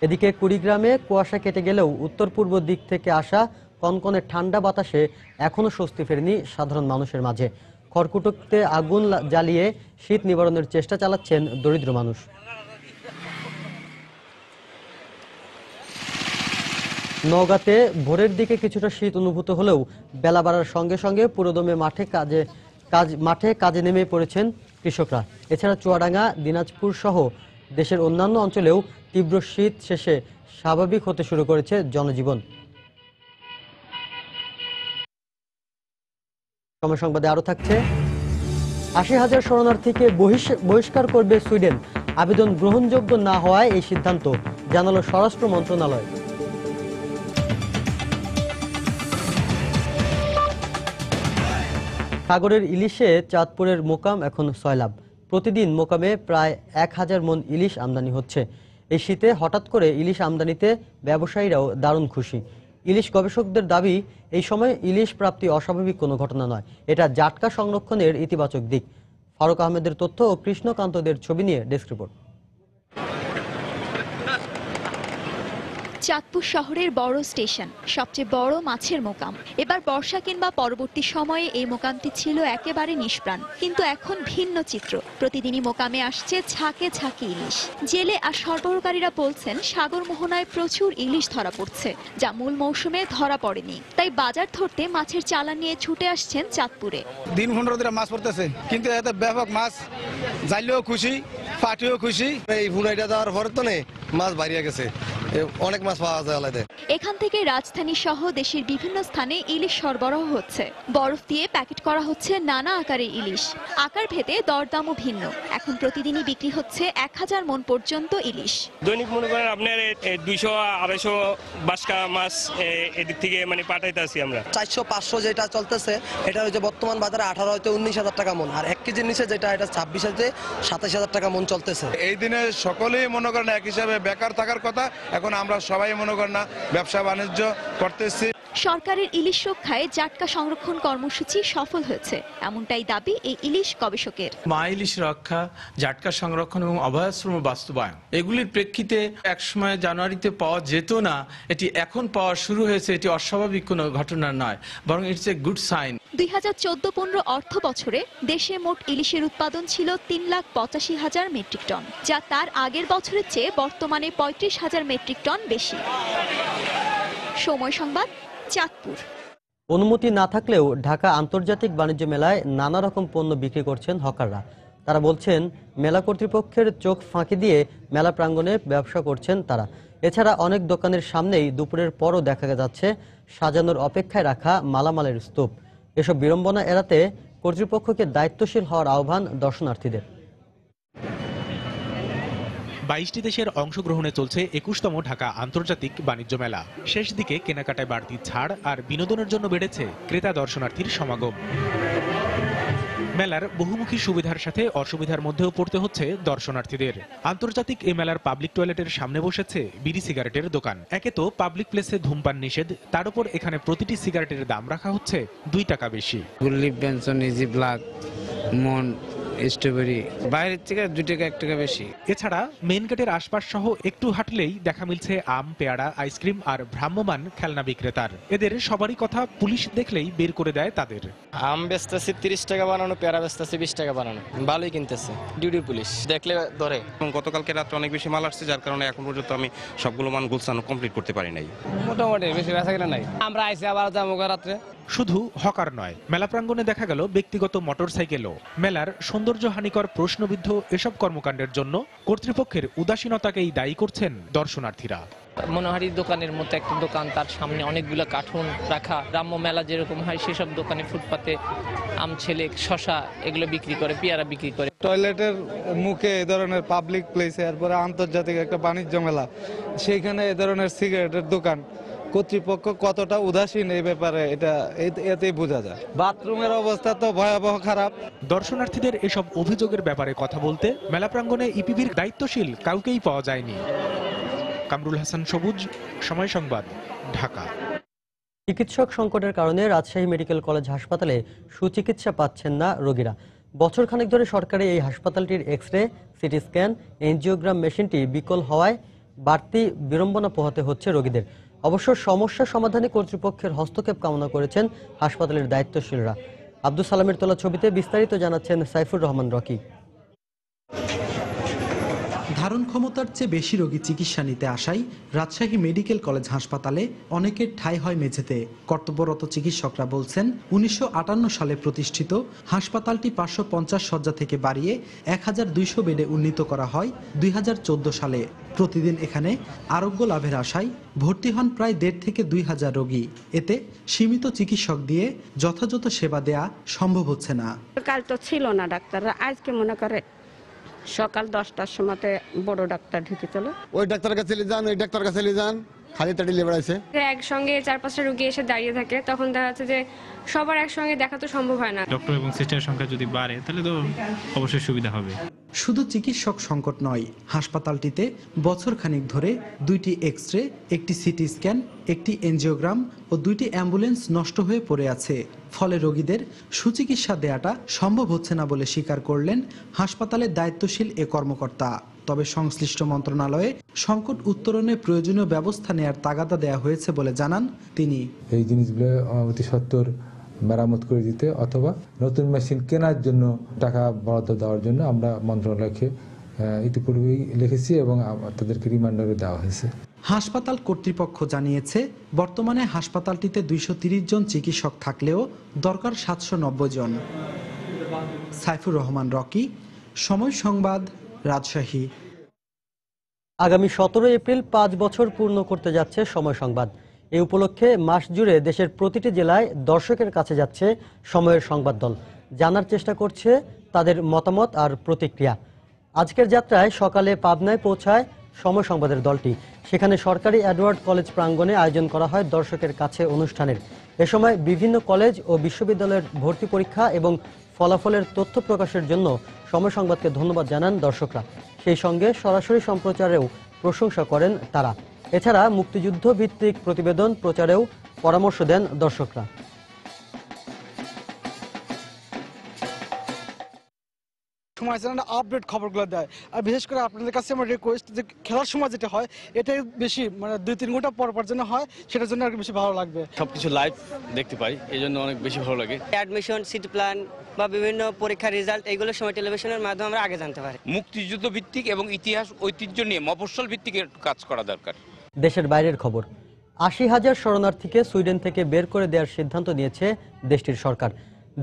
এদিকে কুড়িগ্রামে কুয়াশা কেটে গেলেও উত্তর পূর্ব দিক থেকে আসা কনকনে ঠান্ডা বাতাসে এখনো স্বস্তি ফেরেনি সাধারণ মানুষের মাঝে। খড়কুটোতে আগুন জ্বালিয়ে শীত নিবারণের চেষ্টা চালাচ্ছেন দরিদ্র মানুষ। নওগাঁতে ভোরের দিকে কিছুটা শীত অনুভূত হলেও বেলা বাড়ার সঙ্গে সঙ্গে পুরোদমে মাঠে কাজে নেমে পড়েছেন কৃষকরা। এছাড়া চুয়াডাঙ্গা, দিনাজপুর সহ দেশের অন্যান্য অঞ্চলেও তীব্র শীত শেষে স্বাভাবিক হতে শুরু করেছে জনজীবন। সময় সংবাদে আরো থাকছে, ৮০,০০০ শরণার্থীকে বহিষ্কার করবে সুইডেন। আবেদন গ্রহণযোগ্য না হওয়ায় এই সিদ্ধান্ত, জানালো স্বরাষ্ট্র মন্ত্রণালয়। সাগরের ইলিশে চাঁদপুরের মোকাম এখন সয়লাব। প্রতিদিন মোকামে প্রায় ১,০০০ মন ইলিশ আমদানি হচ্ছে। এই শীতে হঠাৎ করে ইলিশ আমদানিতে ব্যবসায়ীরাও দারুণ খুশি। ইলিশ গবেষকদের দাবি, এই সময় ইলিশ প্রাপ্তি অস্বাভাবিক কোনো ঘটনা নয়, এটা জাটকা সংরক্ষণের ইতিবাচক দিক। ফারুক আহমেদের তথ্য ও কৃষ্ণকান্তদের ছবি নিয়ে ডেস্ক রিপোর্ট। চাঁদপুর শহরের বড় স্টেশন, সবচেয়ে বড় মাছের মোকাম। এবার বর্ষা কিংবা পরবর্তী সময়ে এই মোকামটি ছিল একেবারে নিষ্প্রাণ, কিন্তু এখন ভিন্ন চিত্র। প্রতিদিনই মোকামে আসছে ঝাঁকে ঝাঁকে ইলিশ। জেলে আর সরবরাহকারীরা বলছেন সাগর মোহনায় প্রচুর ইলিশ ধরা পড়ছে, যা মূল মৌসুমে ধরা পড়েনি। তাই বাজার ধরতে মাছের চালান নিয়ে ছুটে আসছেন চাঁদপুরে। দিন 15 দিন মাছ পড়তেছে, কিন্তু এত ব্যাপক মাছ, জাইলেও খুশি, পাটিও খুশি। এই ভুনাইটা দেওয়ার পরে তো মাছ বাড়িয়ে গেছে, অনেক মাছ পাওয়া যায় আলাদা। এখান থেকে রাজধানী সহ দেশের বিভিন্ন স্থানে ইলিশ সরবরাহ হচ্ছে। বরফ দিয়ে প্যাকেট করা হচ্ছে নানা আকারের ইলিশ। আকার ভেদে দরদামও ভিন্ন। এখন প্রতিদিনই বিক্রি হচ্ছে ১,০০০ মন পর্যন্ত ইলিশ। দৈনিক মনে করেন আপনার ২০০-২৫০ বাসকা মাছ এদিক থেকে পাঠাইতে আসি আমরা। ৪০০-৫০০ যেটা চলতেছে, এটা হচ্ছে বর্তমান বাজারে ১৮ হইতে ১৯,০০০ টাকা মন। আর 1 কেজির নিচে যেটা, এটা ২৬ হইতে ২৭,০০০ টাকা মন চলতেছে। এই দিনে সকলেই মনে করেন এক হিসাবে বেকার থাকার কথা, এখন আমরা সবাই মনে করেন না ব্যবসা বাণিজ্য করতেছি। সরকারের ইলিশ রক্ষায় জাটকা সংরক্ষণ কর্মসূচি সফল হয়েছে, এমনটাই দাবি এই ইলিশ গবেষকের। মা ইলিশ রক্ষা, জাটকা সংরক্ষণ এবং অভয়াশ্রম বাস্তবায়ন, এগুলির প্রেক্ষিতে একসময় জানুয়ারিতে পাওয়া যেত না, এটি এখন পাওয়া শুরু হয়েছে। এটি অস্বাভাবিক কোনো ঘটনা নয়, বরং ইটস এ গুড সাইন। ২০১৪-১৫ অর্থ বছরে দেশে মোট ইলিশের উৎপাদন ছিল ৩,৮৫,০০০ মেট্রিক টন, যা তার আগের বছরের চেয়ে বর্তমানে ৩৫,০০০ মেট্রিক টন বেশি। সময় সংবাদ, চাঁদপুর। অনুমতি না থাকলেও ঢাকা আন্তর্জাতিক বাণিজ্য মেলায় নানা রকম পণ্য বিক্রি করছেন হকাররা। তারা বলছেন মেলা কর্তৃপক্ষের চোখ ফাঁকি দিয়ে মেলা প্রাঙ্গণে ব্যবসা করছেন তারা। এছাড়া অনেক দোকানের সামনেই দুপুরের পরও দেখা যাচ্ছে সাজানোর অপেক্ষায় রাখা মালামালের স্তূপ। এসব বিড়ম্বনা এড়াতে কর্তৃপক্ষকে দায়িত্বশীল হওয়ার আহ্বান দর্শনার্থীদের। 22টি দেশের অংশগ্রহণে চলছে 21তম ঢাকা আন্তর্জাতিক বাণিজ্য মেলা। শেষ দিকে কেনাকাটায় বাড়তি ছাড় আর বিনোদনের জন্য বেড়েছে ক্রেতা দর্শনার্থীর সমাগম। মেলার বহুমুখী সুবিধার সাথে অসুবিধার মধ্যেও পড়তে হচ্ছে দর্শনার্থীদের। আন্তর্জাতিক এই মেলার পাবলিক টয়লেটের সামনে বসেছে বিড়ি সিগারেটের দোকান। একে তো পাবলিক প্লেসে ধূমপান নিষেধ, তার উপর এখানে প্রতিটি সিগারেটের দাম রাখা হচ্ছে 2 টাকা বেশি। গুল্লি, বেনসন, ইজি ব্ল্যাক, মন, স্ট্রবেরি বাইরের থেকে 2 টাকা 1 টাকা বেশি। এছাড়া মেন গেটের আশপাশ সহ একটু হাঁটলেই দেখা মিলছে আম, পেয়ারা, আইসক্রিম আর ভ্রাম্যমান খেলনা বিক্রেতার। এদের সবারই কথা পুলিশ দেখলেই বের করে দেয় তাদের। আম বেচতেছে 30 টাকা বানানো, পেয়ারা বেচতেছে 20 টাকা বানানো, ভালোই কিনতেছে। ডিউটির পুলিশ দেখলে ধরে। গতকালকে রাত্রে অনেক বেশি মাল আসছে, যার কারণে এখন পর্যন্ত আমি সবগুলো মান গুছানো কমপ্লিট করতে পারি নাই। মোটামুটি বেশি বেচা কিনা নাই। আমরা আইসি আবার যাবো রাত্রে। শুধু হকার নয়, মেলা প্রাঙ্গণে দেখা গেল ব্যক্তিগত মোটরসাইকেলও। মেলার সৌন্দর্য হানিকর প্রশ্নবিদ্ধ এসব কর্মকাণ্ডের জন্য কর্তৃপক্ষের উদাসীনতাকেই দায়ী করছেন দর্শনার্থীরা। মনোহারীর দোকানের মতো একটা দোকান, তার সামনে অনেকগুলো কার্টুন রাখা। গ্রাম্য মেলা যেরকম হয় সেসব দোকানে ফুটপাতে আম, ছেলে, শশা এগুলো বিক্রি করে, পেয়ারা বিক্রি করে। টয়লেটের মুখে এই ধরনের পাবলিক প্লেসে, এরপরে আন্তর্জাতিক একটা বাণিজ্য মেলা, সেইখানে এই ধরনের সিগারেটের দোকান, কর্তৃপক্ষ কতটা উদাসীন এই ব্যাপারে এটা এতেই বোঝা যায়। বাথরুমের অবস্থা তো ভয়াবহ খারাপ। দর্শনার্থীদের এসব অভিযোগের ব্যাপারে কথা বলতে মেলা প্রাঙ্গণে ইপিবির দায়িত্বশীল কাউকেই পাওয়া যায়নি। কামরুল হাসান সবুজ, সময় সংবাদ, ঢাকা। চিকিৎসক সংকটের কারণে রাজশাহী মেডিকেল কলেজ হাসপাতালে সুচিকিৎসা পাচ্ছেন না রোগীরা। বছরখানেক ধরে সরকারি এই হাসপাতালটির এক্স-রে, সিটি স্ক্যান, এনজিওগ্রাম মেশিনটি বিকল হওয়ায় বাড়তি বিড়ম্বনা পোহাতে হচ্ছে রোগীদের। অবশ্য সমস্যা সমাধানে কর্তৃপক্ষের হস্তক্ষেপ কামনা করেছেন হাসপাতালের দায়িত্বশীলরা। আব্দুল সালামের তোলা ছবিতে বিস্তারিত জানাচ্ছেন সাইফুর রহমান রকি। ধারণ ক্ষমতার চেয়ে বেশি রোগী চিকিৎসা নিতে আসায় রাজশাহী মেডিকেল কলেজ হাসপাতালে অনেকের ঠাঁই হয় মেঝেতে। কর্তব্যরত চিকিৎসকরা বলছেন, 1958 সালে প্রতিষ্ঠিত হাসপাতালটি 550 শয্যা থেকে বাড়িয়ে 1200 বেডে উন্নীত করা হয় 2014 সালে। প্রতিদিন এখানে আরোগ্য লাভের আশায় ভর্তি হন প্রায় 1,500 থেকে 2,000 রোগী। এতে সীমিত চিকিৎসক দিয়ে যথাযথ সেবা দেয়া সম্ভব হচ্ছে না। কাল তো ছিল না ডাক্তাররা, আজকে মনে করে সকাল 10টার সময়তে বড় ডাক্তার ঢুকে চলো, ওই ডাক্তার কাছে চলে যান, ওই ডাক্তার কাছে চলে যান, খালি তাড়ি লেবার আছে। একসঙ্গে 4-5টা রোগী এসে দাঁড়িয়ে থাকে, তখন দেখা যাচ্ছে যে সবার একসঙ্গে দেখা তো সম্ভব হয় না। ডক্টর এবং সিস্টারের সংখ্যা যদি বাড়ে তাহলে তো অবশ্যই সুবিধা হবে। শুধু চিকিৎসক সংকট নয়, হাসপাতালটিতে বছরখানেক ধরে 2টি এক্স-রে, একটি সিটি স্ক্যান, একটি এনজিওগ্রাম ও 2টি অ্যাম্বুলেন্স নষ্ট হয়ে পড়ে আছে। ফলে রোগীদের সুচিকিৎসা দেওয়াটা সম্ভব হচ্ছে না বলে স্বীকার করলেন হাসপাতালের দায়িত্বশীল এ কর্মকর্তা। তবে সংশ্লিষ্ট মন্ত্রণালয়ে সংকট উত্তরণে প্রয়োজনীয় ব্যবস্থা নেয়ার তাগাদা দেওয়া হয়েছে বলে জানান তিনি। এই জিনিসগুলো অতি সত্বর মেরামত করে দিতে অথবা নতুন মেশিন কেনার জন্য টাকা বরাদ্দ দেওয়ার জন্য আমরা মন্ত্রণালয়কে ইতিপূর্বেই লিখেছি এবং তাদেরকে রিমাইন্ডারও দেওয়া হয়েছে। হাসপাতাল কর্তৃপক্ষ জানিয়েছে, বর্তমানে হাসপাতালটিতে 230 জন চিকিৎসক থাকলেও দরকার 790 জন। সাইফুর রহমান রকি, সময় সংবাদ, রাজশাহী। আগামী 17 এপ্রিল 5 বছর পূর্ণ করতে যাচ্ছে সময় সংবাদ। এই উপলক্ষে মাস জুড়ে দেশের প্রতিটি জেলায় দর্শকের কাছে যাচ্ছে সময়ের সংবাদ দল। জানার চেষ্টা করছে তাদের মতামত আর প্রতিক্রিয়া। আজকের যাত্রায় সকালে পাবনায় পৌঁছায় সময় সংবাদের দলটি। সেখানে সরকারি এডওয়ার্ড কলেজ প্রাঙ্গণে আয়োজন করা হয় দর্শকের কাছে অনুষ্ঠানের। এ সময় বিভিন্ন কলেজ ও বিশ্ববিদ্যালয়ের ভর্তি পরীক্ষা এবং ফলাফলের তথ্য প্রকাশের জন্য সময় সংবাদকে ধন্যবাদ জানান দর্শকরা। সেই সঙ্গে সরাসরি সম্প্রচারেও প্রশংসা করেন তারা। এছাড়া মুক্তিযুদ্ধ ভিত্তিক প্রতিবেদন প্রচারেও পরামর্শ দেন দর্শকরা। সময় চ্যানেলে আপডেট খবরগুলো দেয়, আর বিশেষ করে আপনাদের কাছে আমার রিকোয়েস্ট যে খেলার সময় যেটা হয় এটাই বেশি, মানে 2-3 ঘন্টা পর পর যেন হয়, সেটার জন্য আর বেশি ভালো লাগবে। সবকিছু লাইভ দেখতে পাই, এই জন্য অনেক বেশি ভালো লাগে। অ্যাডমিশন, সিট প্ল্যান বা বিভিন্ন পরীক্ষার রেজাল্ট, এগুলো সময় টেলিভিশনের মাধ্যমে আমরা আগে জানতে পারি। মুক্তিযুদ্ধ ভিত্তিক এবং ইতিহাস ঐতিহ্য নিয়ে মফস্বল ভিত্তিক কাজ করা দরকার। দেশের বাইরের খবর। 80,000 শরণার্থীকে সুইডেন থেকে বের করে দেওয়ার সিদ্ধান্ত নিয়েছে দেশটির সরকার।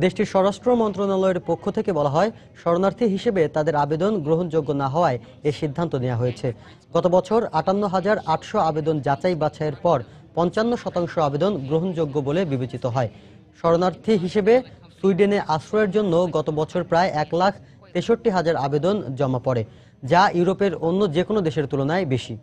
দেশটির স্বরাষ্ট্র মন্ত্রণালয়ের পক্ষ থেকে বলা হয়, শরণার্থী হিসেবে তাদের আবেদন গ্রহণযোগ্য না হওয়ায় এই সিদ্ধান্ত নেওয়া হয়েছে। গত বছর 58,800 আবেদন যাচাই বাছাইয়ের পর 55% আবেদন গ্রহণযোগ্য বলে বিবেচিত হয়। শরণার্থী হিসেবে সুইডেনে আশ্রয়ের জন্য গত বছর প্রায় 1,63,000 আবেদন জমা পড়ে, যা ইউরোপের অন্য যে কোনো দেশের তুলনায় বেশি।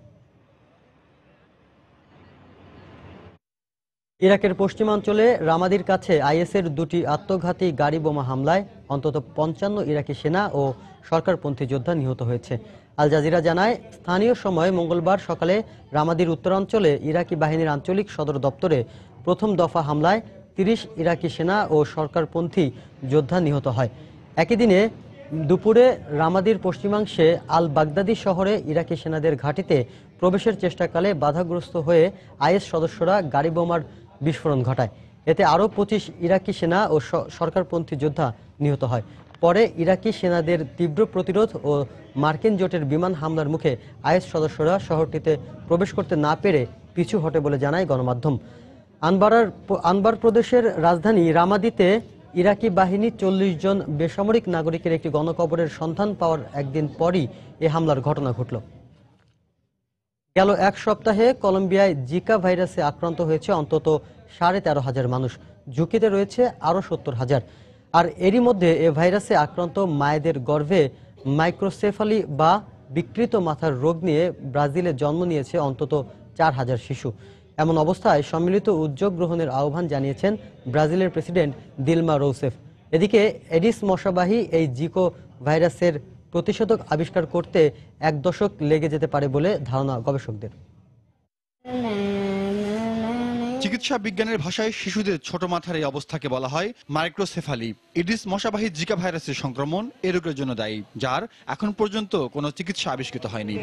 ইরাকের পশ্চিমাঞ্চলে রামাদির কাছে আইএসের 2টি আত্মঘাতী গাড়ি বোমা হামলায় অন্তত 55 ইরাকি সেনা ও সরকারপন্থী যোদ্ধা নিহত হয়েছে। আল জাজিরা জানায়, স্থানীয় সময় মঙ্গলবার সকালে রামাদির উত্তরাঞ্চলে ইরাকি বাহিনীর আঞ্চলিক সদর দপ্তরে প্রথম দফা হামলায় 30 ইরাকি সেনা ও সরকারপন্থী যোদ্ধা নিহত হয়। একই দিনে দুপুরে রামাদির পশ্চিমাংশে আল বাগদাদি শহরে ইরাকি সেনাদের ঘাঁটিতে প্রবেশের চেষ্টাকালে বাধাগ্রস্ত হয়ে আইএস সদস্যরা গাড়ি বোমার বিস্ফোরণ ঘটায়। এতে আরও 25 ইরাকি সেনা ও সরকারপন্থী যোদ্ধা নিহত হয়। পরে ইরাকি সেনাদের তীব্র প্রতিরোধ ও মার্কিন জোটের বিমান হামলার মুখে আইএস সদস্যরা শহরটিতে প্রবেশ করতে না পেরে পিছু হটে বলে জানায় গণমাধ্যম। আনবার প্রদেশের রাজধানী রামাদিতে ইরাকি বাহিনী 40 জন বেসামরিক নাগরিকের একটি গণকবরের সন্ধান পাওয়ার একদিন পরই এ হামলার ঘটনা ঘটল। গেল এক সপ্তাহে কলম্বিয়ায় জিকা ভাইরাসে আক্রান্ত হয়েছে অন্তত 13,500 মানুষ, ঝুঁকিতে রয়েছে আরও 70,000। আর এরই মধ্যে এ ভাইরাসে আক্রান্ত মায়েদের গর্ভে মাইক্রোসেফালি বা বিকৃত মাথার রোগ নিয়ে ব্রাজিলে জন্ম নিয়েছে অন্তত 4,000 শিশু। এমন অবস্থায় সম্মিলিত উদ্যোগ গ্রহণের আহ্বান জানিয়েছেন ব্রাজিলের প্রেসিডেন্ট দিলমা রৌসেফ। এদিকে এডিস মশাবাহী এই জিকা ভাইরাসের প্রতিষেধক আবিষ্কার করতে 1 দশক লেগে যেতে পারে বলে ধারণা গবেষকদের। চিকিৎসা বিজ্ঞানের ভাষায় শিশুদের ছোট মাথার এই অবস্থাকে বলা হয় মাইক্রোসেফালি। এডিস মশাবাহী জিকা ভাইরাসের সংক্রমণ এ রোগের জন্য দায়ী, যার এখন পর্যন্ত কোনো চিকিৎসা আবিষ্কৃত হয়নি।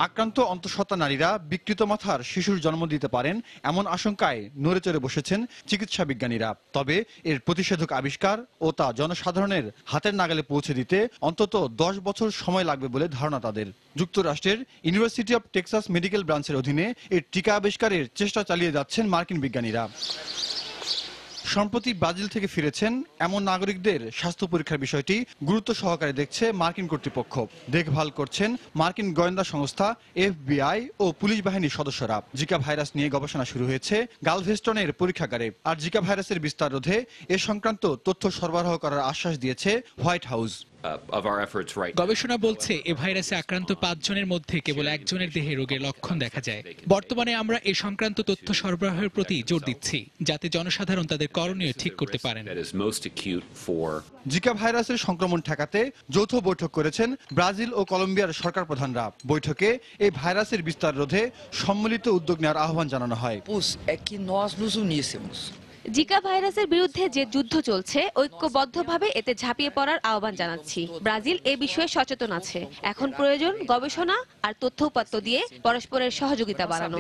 আক্রান্ত অন্তঃসত্ত্বা নারীরা বিকৃত মাথার শিশুর জন্ম দিতে পারেন এমন আশঙ্কায় নড়ে চড়ে বসেছেন চিকিৎসা বিজ্ঞানীরা। তবে এর প্রতিষেধক আবিষ্কার ও তা জনসাধারণের হাতের নাগালে পৌঁছে দিতে অন্তত 10 বছর সময় লাগবে বলে ধারণা তাদের। যুক্তরাষ্ট্রের ইউনিভার্সিটি অব টেক্সাস মেডিকেল ব্রাঞ্চের অধীনে এর টিকা আবিষ্কারের চেষ্টা চালিয়ে যাচ্ছেন মার্কিন বিজ্ঞানীরা। সম্প্রতি ব্রাজিল থেকে ফিরেছেন এমন নাগরিকদের স্বাস্থ্য পরীক্ষার বিষয়টি গুরুত্ব সহকারে দেখছে মার্কিন কর্তৃপক্ষ। দেখভাল করছেন মার্কিন গোয়েন্দা সংস্থা FBI ও পুলিশ বাহিনীর সদস্যরা। জিকা ভাইরাস নিয়ে গবেষণা শুরু হয়েছে গালভেস্টনের পরীক্ষাগারে। আর জিকা ভাইরাসের বিস্তার রোধে এ সংক্রান্ত তথ্য সরবরাহ করার আশ্বাস দিয়েছে হোয়াইট হাউস। গবেষণা বলছে এ ভাইরাসে আক্রান্ত 5 জনের মধ্যে কেবল 1 জনের দেহে রোগের লক্ষণ দেখা যায়। বর্তমানে আমরা এ সংক্রান্ত তথ্য সরবরাহের প্রতি জোর দিচ্ছি, যাতে জনসাধারণ তাদের করণীয় ঠিক করতে পারেন। জিকা ভাইরাসের সংক্রমণ ঠেকাতে যৌথ বৈঠক করেছেন ব্রাজিল ও কলম্বিয়ার সরকার প্রধানরা। বৈঠকে এই ভাইরাসের বিস্তার রোধে সম্মিলিত উদ্যোগ নেওয়ার আহ্বান জানানো হয়। জিকা ভাইরাসের বিরুদ্ধে যে যুদ্ধ চলছে, ঐক্যবদ্ধভাবে এতে ঝাঁপিয়ে পড়ার আহ্বান জানাচ্ছি। ব্রাজিল এ বিষয়ে সচেতন আছে। এখন প্রয়োজন গবেষণা আর তথ্য উপাত্ত দিয়ে পরস্পরের সহযোগিতা বাড়ানো।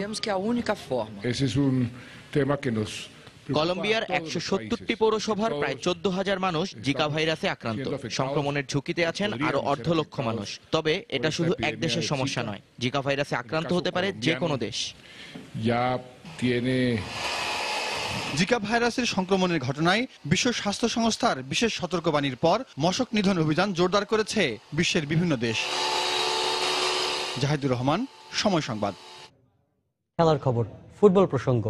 কলম্বিয়ার 170টি পৌরসভার প্রায় 14,000 মানুষ জিকা ভাইরাসে আক্রান্ত। সংক্রমণের ঝুঁকিতে আছেন আরো 1.5 লক্ষ মানুষ। তবে এটা শুধু এক দেশের সমস্যা নয়, জিকা ভাইরাসে আক্রান্ত হতে পারে যে কোনো দেশ। জিকা ভাইরাসের সংক্রমণের ঘটনায় বিশ্ব স্বাস্থ্য সংস্থার বিশেষ সতর্কবাণীর পর মশক নিধন অভিযান জোরদার করেছে বিশ্বের বিভিন্ন দেশ। জাহিদুর রহমান, সময় সংবাদ। খেলার খবর, ফুটবল প্রসঙ্গ।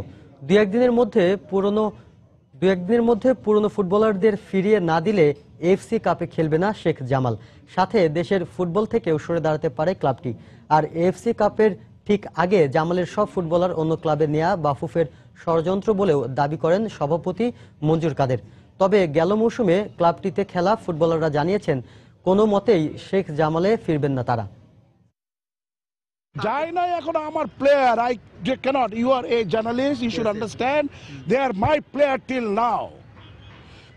দু একদিনের মধ্যে পুরনো ফুটবলারদের ফিরিয়ে না দিলে AFC কাপে খেলবে না শেখ জামাল। সাথে দেশের ফুটবল থেকেও সরে দাঁড়াতে পারে ক্লাবটি। আর AFC কাপের ঠিক আগে জামালের সব ফুটবলার অন্য ক্লাবে নেয়া বাফুফের ষড়যন্ত্র বলেও দাবি করেন সভাপতি মঞ্জুর কাদের। তবে গেল মৌসুমে ক্লাবটিতে খেলা ফুটবলাররা জানিয়েছেন কোনো মতেই শেখ জামালে ফিরবেন না তারা। যাই না এখন আমার player, I cannot, you are a journalist, you should understand, they are my player till now.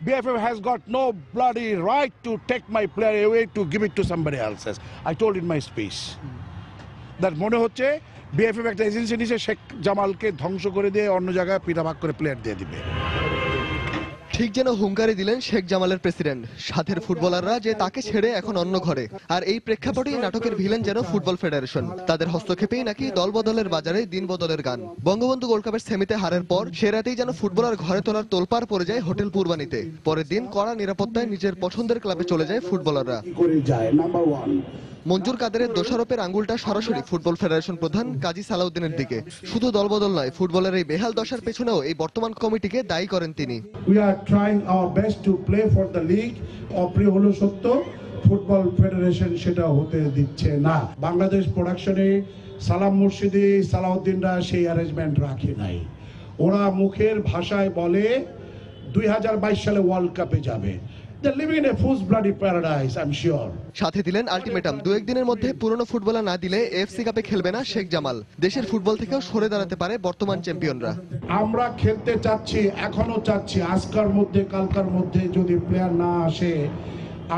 BFF has got no bloody right to take my player away to give it to somebody else. I told in my speech that মনে হচ্ছে BFF একটা এজেন্সি নিচে শেখ জামালকে ধ্বংস করে দিয়ে অন্য জায়গায় পিটাভাগ করে প্লেয়ার দিয়ে দিবে। ঠিক যেন হুঙ্কারি দিলেন শেখ জামালের প্রেসিডেন্ট। সাথের ফুটবলাররা যে তাকে ছেড়ে এখন অন্য ঘরে। আর এই প্রেক্ষাপটেই নাটকের ভিলেন যেন ফুটবল ফেডারেশন। তাদের হস্তক্ষেপেই নাকি দল বদলের বাজারে দিন বদলের গান। বঙ্গবন্ধু গোল্ড কাপের সেমিতে হারের পর সে রাতেই যেন ফুটবলার ঘরে তোলার তোলপাড় পড়ে যায় হোটেল পূর্বানীতে। পরের দিন কড়া নিরাপত্তায় নিজের পছন্দের ক্লাবে চলে যায় ফুটবলাররা। মঞ্জুর কাদেরের দোষারোপের আঙ্গুলটা সরাসরি ফুটবল ফেডারেশন প্রধান কাজী সালাউদ্দিনের দিকে। শুধু দলবদল নয়, ফুটবলের এই বেহাল দশার পেছনেও এই বর্তমান কমিটিকে দায়ী করেন তিনি। We are trying our best to play for the league. অপ্রিয় হলো সত্য, ফুটবল ফেডারেশন সেটা হতে দিচ্ছে না। বাংলাদেশ প্রোডাকশনে সালাম মুর্শিদি, সালাউদ্দিনরা সেই অ্যারেঞ্জমেন্ট রাখে নাই। ওরা মুখের ভাষায় বলে 2022 সালে ওয়ার্ল্ড কাপে যাবে। They're living in a fool's bloody paradise, I'm sure. সাথে দিলেন আলটিমেটাম, 2-1 দিনের মধ্যে পুরনো ফুটবলার না দিলে AFC কাপে খেলবে না শেখ জামাল। দেশের ফুটবল থেকেও সরে দাঁড়াতে পারে বর্তমান চ্যাম্পিয়নরা। আমরা খেলতে চাচ্ছি, এখনো চাচ্ছি, আজকার মধ্যে কালকার মধ্যে যদি প্লেয়ার না আসে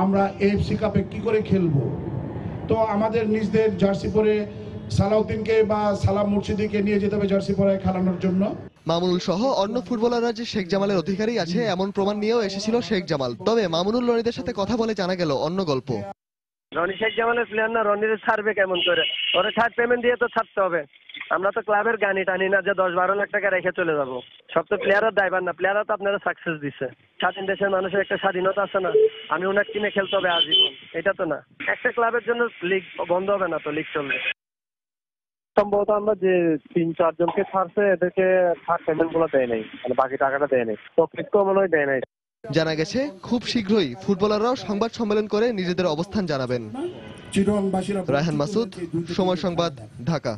আমরা এএফসি কাপে কি করে খেলবো। তো আমাদের নিজদের জার্সি পরে সালাউদ্দিনকে বা সালাম মুর্শিদিকে নিয়ে যেতে হবে জার্সি পরে খেলানোর জন্য। মামুনুল সহ অন্য ফুটবলাররা যে শেখ জামালের অধিকারী আছে এমন প্রমাণ নিয়েও এসেছিল শেখ জামাল। তবে মামুনুল রনিদের সাথে কথা বলে জানা গেল অন্য গল্প। রনি শেখ জামালের প্লেয়ার না, রনির ছাড়বে কেমন করে? ওরা থার্ড পেমেন্ট দিয়ে তো ছাড়তে হবে। আমরা তো ক্লাবের গানি টানি না যে 10-12 লাখ টাকা রেখে চলে যাবো। সব তো প্লেয়ারের দায়ভার না, প্লেয়াররা তো আপনারা সাকসেস দিচ্ছে। স্বাধীন দেশের মানুষের একটা স্বাধীনতা আছে না, আমি ওনার টিমে খেলতে হবে আজীবন, এটা তো না। একটা ক্লাবের জন্য লিগ বন্ধ হবে না, তো লিগ চলবে। সম্ভবত আমরা যে 3-4 জনকে ছাড়ছে এদেরকে থার্ড পেমেন্ট গুলো দেয় নাই, মানে বাকি টাকাটা দেয় নাই, তো কিছু মনে হয় দেয় নাই। জানা গেছে খুব শীঘ্রই ফুটবলাররাও সংবাদ সম্মেলন করে নিজেদের অবস্থান জানাবেন। রায়হান মাসুদ, সময় সংবাদ, ঢাকা।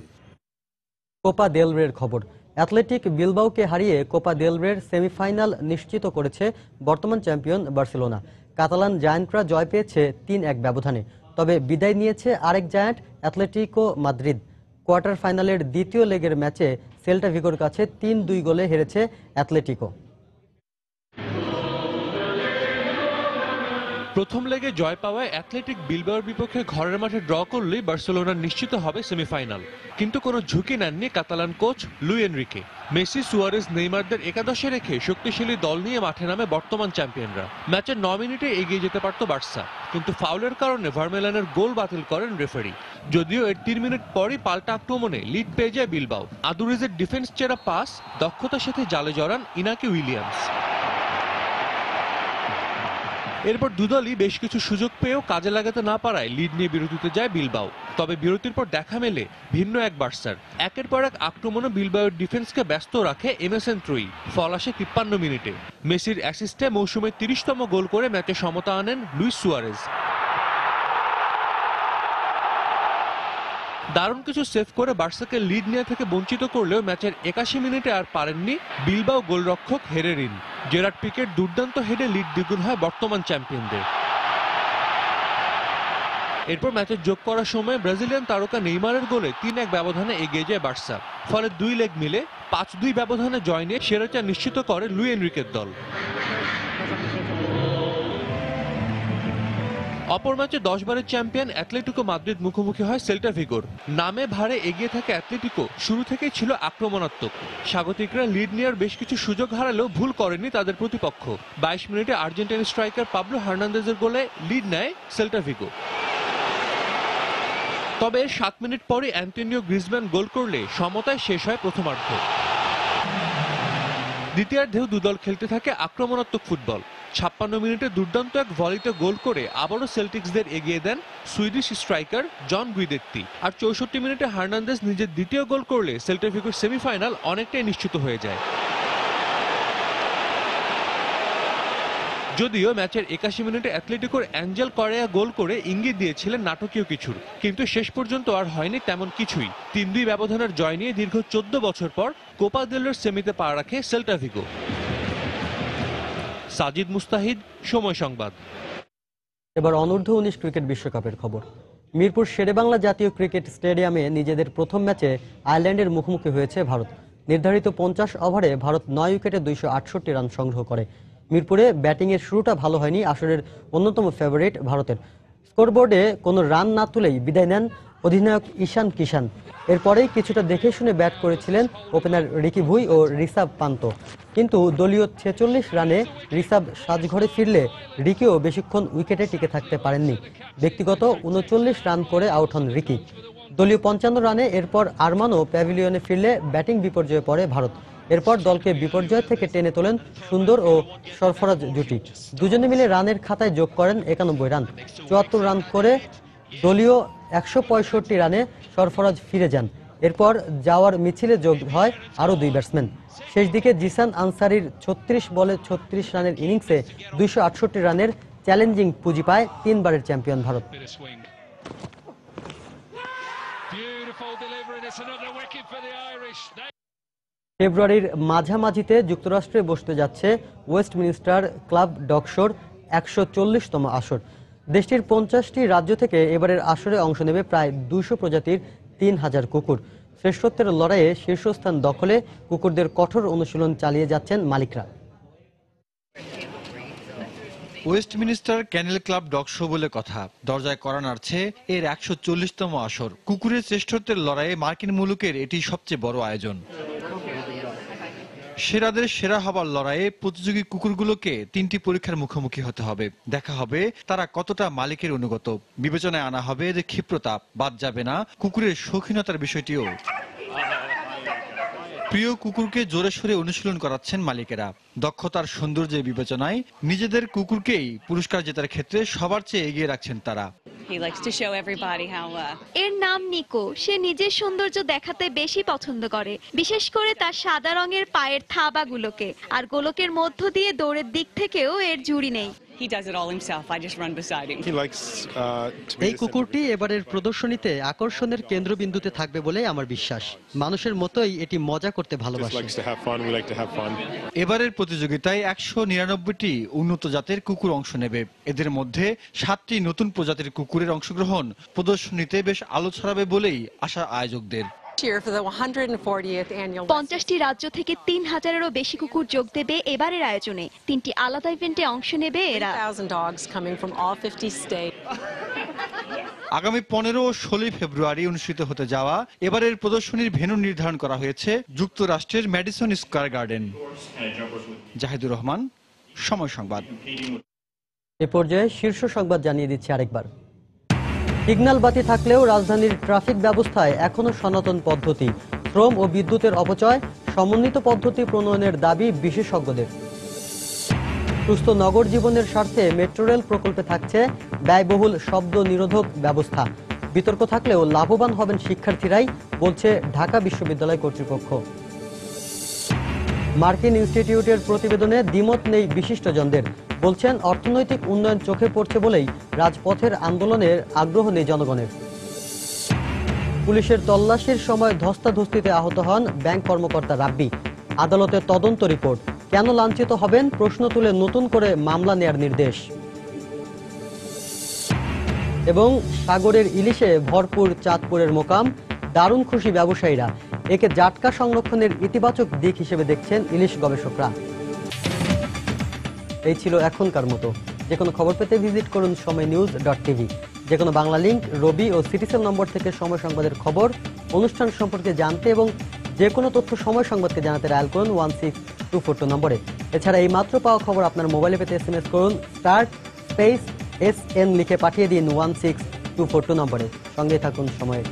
কোপা দেল রের খবর। অ্যাথলেটিক বিলবাওকে হারিয়ে কোপা দেল রের সেমিফাইনাল নিশ্চিত করেছে বর্তমান চ্যাম্পিয়ন বার্সেলোনা। কাতালান জায়ান্টরা জয় পেয়েছে 3-1 ব্যবধানে। তবে বিদায় নিয়েছে আরেক জায়ান্ট অ্যাথলেটিকো মাদ্রিদ। কোয়ার্টার ফাইনালের দ্বিতীয় লেগের ম্যাচে সেল্টা ভিগোর কাছে 3-2 গোলে হেরেছে অ্যাথলেটিকো। প্রথম লেগে জয় পাওয়ায় অ্যাথলেটিক বিলবাওর বিপক্ষে ঘরের মাঠে ড্র করলেই বার্সেলোনা নিশ্চিত হবে সেমিফাইনাল। কিন্তু কোনো ঝুঁকি নেননি Catalan coach Luis Enrique. Messi, Suarez, নেইমারদের একাদশে রেখে শক্তিশালী দল নিয়ে মাঠে নামে বর্তমান চ্যাম্পিয়নরা। ম্যাচের 9 মিনিটে এগিয়ে যেতে পারত বার্সা, কিন্তু ফাউলের কারণে ভার্মেলানের গোল বাতিল করেন রেফারি। যদিও এর 3 মিনিট পরই পাল্টা আক্রমণে লিড পেয়ে যায় বিলবাও। আদুরিজের ডিফেন্স চেরা পাস দক্ষতার সাথে জালে জড়ান ইনাকি উইলিয়ামস। এরপর দুদলই বেশ কিছু সুযোগ পেয়েও কাজে লাগাতে না পারায় লিড নিয়ে বিরতিতে যায় বিলবাও। তবে বিরতির পর দেখা মেলে ভিন্ন এক বার্সার। একের পর এক আক্রমণে বিলবাওয়ের ডিফেন্সকে ব্যস্ত রাখে এমএসএন ত্রয়ী। ফল আসে 53 মিনিটে। মেসির অ্যাসিস্টে মৌসুমের 30তম গোল করে ম্যাচে সমতা আনেন লুইস সুয়ারেজ। দারুণ কিছু সেভ করে বার্সাকে লিড নেওয়া থেকে বঞ্চিত করলেও ম্যাচের 81 মিনিটে আর পারেননি বিলবাও গোলরক্ষক হেরেরিন। জেরার্ড পিকের দুর্দান্ত হেডে লিড দ্বিগুণ হয় বর্তমান চ্যাম্পিয়নদের। এরপর ম্যাচের যোগ করার সময় ব্রাজিলিয়ান তারকা নেইমারের গোলে 3-1 ব্যবধানে এগিয়ে যায় বার্সা। ফলে 2 লেগ মিলে 5-2 ব্যবধানে জয় নিয়ে সেরাটা নিশ্চিত করে লুই এনরিকের দল। অপর ম্যাচে 10 বারের চ্যাম্পিয়ন অ্যাথলেটিকো মাদ্রিদ মুখোমুখি হয় সেল্টা ভিগোর। নামে ভারে এগিয়ে থাকে অ্যাথলেটিকো শুরু থেকেই ছিল আক্রমণাত্মক। স্বাগতিকরা লিড নেওয়ার বেশ কিছু সুযোগ হারালেও ভুল করেনি তাদের প্রতিপক্ষ। 22 মিনিটে আর্জেন্টাইন স্ট্রাইকার পাবলো হার্নান্দেজের গোলে লিড নেয় সেল্টা ভিগো। তবে 7 মিনিট পরে অ্যান্টোনিও গ্রিজম্যান গোল করলে সমতায় শেষ হয় প্রথমার্ধ। দ্বিতীয়ার্ধেও দুদল খেলতে থাকে আক্রমণাত্মক ফুটবল। 56 মিনিটে দুর্দান্ত এক ভলিতে গোল করে আবারও সেল্টিক্সদের এগিয়ে দেন সুইডিশ স্ট্রাইকার জন গুইদেত্তি। আর 64 মিনিটে হার্নান্দেজ নিজের দ্বিতীয় গোল করলে সেল্টা ভিগোর সেমিফাইনাল অনেকটাই নিশ্চিত হয়ে যায়। যদিও ম্যাচের 81 মিনিটে অ্যাথলেটিকোর অ্যাঞ্জেল করেয়া গোল করে ইঙ্গিত দিয়েছিলেন নাটকীয় কিছুর, কিন্তু শেষ পর্যন্ত আর হয়নি তেমন কিছুই। 3-2 ব্যবধানের জয় নিয়ে দীর্ঘ 14 বছর পর কোপা দেল রের সেমিতে পা রাখে সেল্টা ভিগো। সাজিদ মুস্তাহিদ, সময় সংবাদ। এবার অনূর্ধ্ব 19 ক্রিকেট বিশ্বকাপের খবর। মিরপুর শেরেবাংলা জাতীয় ক্রিকেট স্টেডিয়ামে নিজেদের প্রথম ম্যাচে আয়ারল্যান্ডের মুখোমুখি হয়েছে ভারত। নির্ধারিত 50 ওভারে ভারত 9 উইকেটে 268 রান সংগ্রহ করে। মিরপুরে ব্যাটিংয়ের শুরুটা ভালো হয়নি আসরের অন্যতম ফেভারিট ভারতের। স্কোরবোর্ডে কোনো রান না তুলেই বিদায় নেন অধিনায়ক ঈশান কিষান। এরপরেই কিছুটা দেখে শুনে ব্যাট করেছিলেন ওপেনার রিকি ভুই ও ঋষভ পান্ত, কিন্তু দলীয় 46 রানে ঋষভ সাজঘরে ফিরলে রিকিও বেশিক্ষণ উইকেটে টিকে থাকতে পারেননি। ব্যক্তিগত 39 রান করে আউট হন রিকি। দলীয় 55 রানে এরপর আরমানও প্যাভিলিয়নে ফিরলে ব্যাটিং বিপর্যয়ে পড়ে ভারত। এরপর দলকে বিপর্যয় থেকে টেনে তোলেন সুন্দর ও সরফরাজ জুটি। দুজনে মিলে রানের খাতায় যোগ করেন 91 রান। 74 রান করে দলীয় 165 রানে সরফরাজ ফিরে যান। এরপর যাওয়ার মিছিলে যোগ হয় আরও 2 ব্যাটসম্যান। শেষ দিকে জিসান আনসারির 36 বলে 36 রানের ইনিংসে 268 রানের চ্যালেঞ্জিং পুঁজি পায় 3 বারের চ্যাম্পিয়ন ভারত। ফেব্রুয়ারির মাঝামাঝিতে যুক্তরাষ্ট্রে বসতে যাচ্ছে ওয়েস্টমিনিস্টার ক্লাব ডগ শোর 140তম আসর। দেশটির 50টি রাজ্য থেকে এবারের আসরে অংশ নেবে প্রায় 200 প্রজাতির 3000 কুকুর। শ্রেষ্ঠত্বের লড়াইয়ে শীর্ষস্থান দখলে কুকুরদের কঠোর অনুশীলন চালিয়ে যাচ্ছেন মালিকরা। ওয়েস্টমিনিস্টার ক্যানেল ক্লাব ডগ শো বলে কথা, দরজায় করা নাড়ছে এর 140তম আসর। কুকুরের শ্রেষ্ঠত্বের লড়াইয়ে মার্কিন মুলুকের এটি সবচেয়ে বড় আয়োজন। সেরাদের সেরা হবার লড়াইয়ে প্রতিযোগী কুকুরগুলোকে 3টি পরীক্ষার মুখোমুখি হতে হবে। দেখা হবে তারা কতটা মালিকের অনুগত। বিবেচনায় আনা হবে যে ক্ষিপ্রতা, বাদ যাবে না কুকুরের শৌখিনতার বিষয়টিও। প্রিয় কুকুরকে জোরে সোরে অনুশীলন করাচ্ছেন মালিকেরা। দক্ষতার সৌন্দর্যের বিবেচনায় নিজেদের কুকুরকেই পুরস্কার জেতার ক্ষেত্রে সবার চেয়ে এগিয়ে রাখছেন তারা। এর নাম নিকো। সে নিজের সৌন্দর্য দেখাতে বেশি পছন্দ করে, বিশেষ করে তার সাদা রঙের পায়ের থাবাগুলোকে। আর গোলকের মধ্য দিয়ে দৌড়ের দিক থেকেও এর জুড়ি নেই। এই কুকুরটি এবারের প্রদর্শনীতে আকর্ষণের কেন্দ্রবিন্দুতে থাকবে বলে আমার বিশ্বাস। মানুষের মতোই এটি মজা করতে ভালোবাসে। এবারের প্রতিযোগিতায় 199টি উন্নত জাতের কুকুর অংশ নেবে। এদের মধ্যে 7টি নতুন প্রজাতির কুকুরের অংশগ্রহণ প্রদর্শনীতে বেশ আলো ছড়াবে বলেই আশা আয়োজকদের। 50টি রাজ্য থেকে 3000-এরও বেশি কুকুর যোগ দেবে এবারের আয়োজনে। 3টি আলাদা ইভেন্টে অংশ নেবে এরা। আগামী 15 ও 16 ফেব্রুয়ারি অনুষ্ঠিত হতে যাওয়া এবারের প্রদর্শনীর ভেন্যু নির্ধারণ করা হয়েছে যুক্তরাষ্ট্রের Madison Square Garden. Jahidur Rahman, Somoy Sangbad. এ পর্যায়ে শীর্ষ সংবাদ জানিয়ে দিচ্ছি আরেকবার। সিগন্যাল বাতি থাকলেও রাজধানীর ট্রাফিক ব্যবস্থায় এখনো সনাতন পদ্ধতি, শ্রম ও বিদ্যুতের অপচয়, সমন্বিত পদ্ধতি প্রণয়নের দাবি বিশেষজ্ঞদের। সুস্থ নগর জীবনের স্বার্থে মেট্রো রেল প্রকল্পে থাকছে ব্যয়বহুল শব্দ নিরোধক ব্যবস্থা। বিতর্ক থাকলেও লাভবান হবেন শিক্ষার্থীরাই, বলছে ঢাকা বিশ্ববিদ্যালয় কর্তৃপক্ষ। মার্কিন ইনস্টিটিউটের প্রতিবেদনে দ্বিমত নেই বিশিষ্টজনদের, বলছেন অর্থনৈতিক উন্নয়ন চোখে পড়ছে বলেই রাজপথের আন্দোলনের আগ্রহ নেই জনগণের। পুলিশের তল্লাশির সময় ধস্তাধস্তিতে আহত হন ব্যাংক কর্মকর্তা রাব্বি। আদালতের তদন্ত রিপোর্ট, কেন লাঞ্ছিত হবেন প্রশ্ন তুলে নতুন করে মামলা নেয়ার নির্দেশ। এবং সাগরের ইলিশে ভরপুর চাঁদপুরের মোকাম, দারুণ খুশি ব্যবসায়ীরা। একে জাটকা সংরক্ষণের ইতিবাচক দিক হিসেবে দেখছেন ইলিশ গবেষকরা। এই ছিল এখনকার মতো। যে কোনো খবর পেতে ভিজিট করুন সময়নিউজ.tv। যে কোনো বাংলা লিংক, রবি ও সিটিসেল নম্বর থেকে সময় সংবাদের খবর, অনুষ্ঠান সম্পর্কে জানতে এবং যে কোনো তথ্য সময় সংবাদকে জানাতে ডায়াল করুন 16242 নম্বরে। এছাড়া এই মাত্র পাওয়া খবর আপনার মোবাইলে পেতে SMS করুন *SN লিখে পাঠিয়ে দিন 16242 নম্বরে। সঙ্গে থাকুন সময়ে।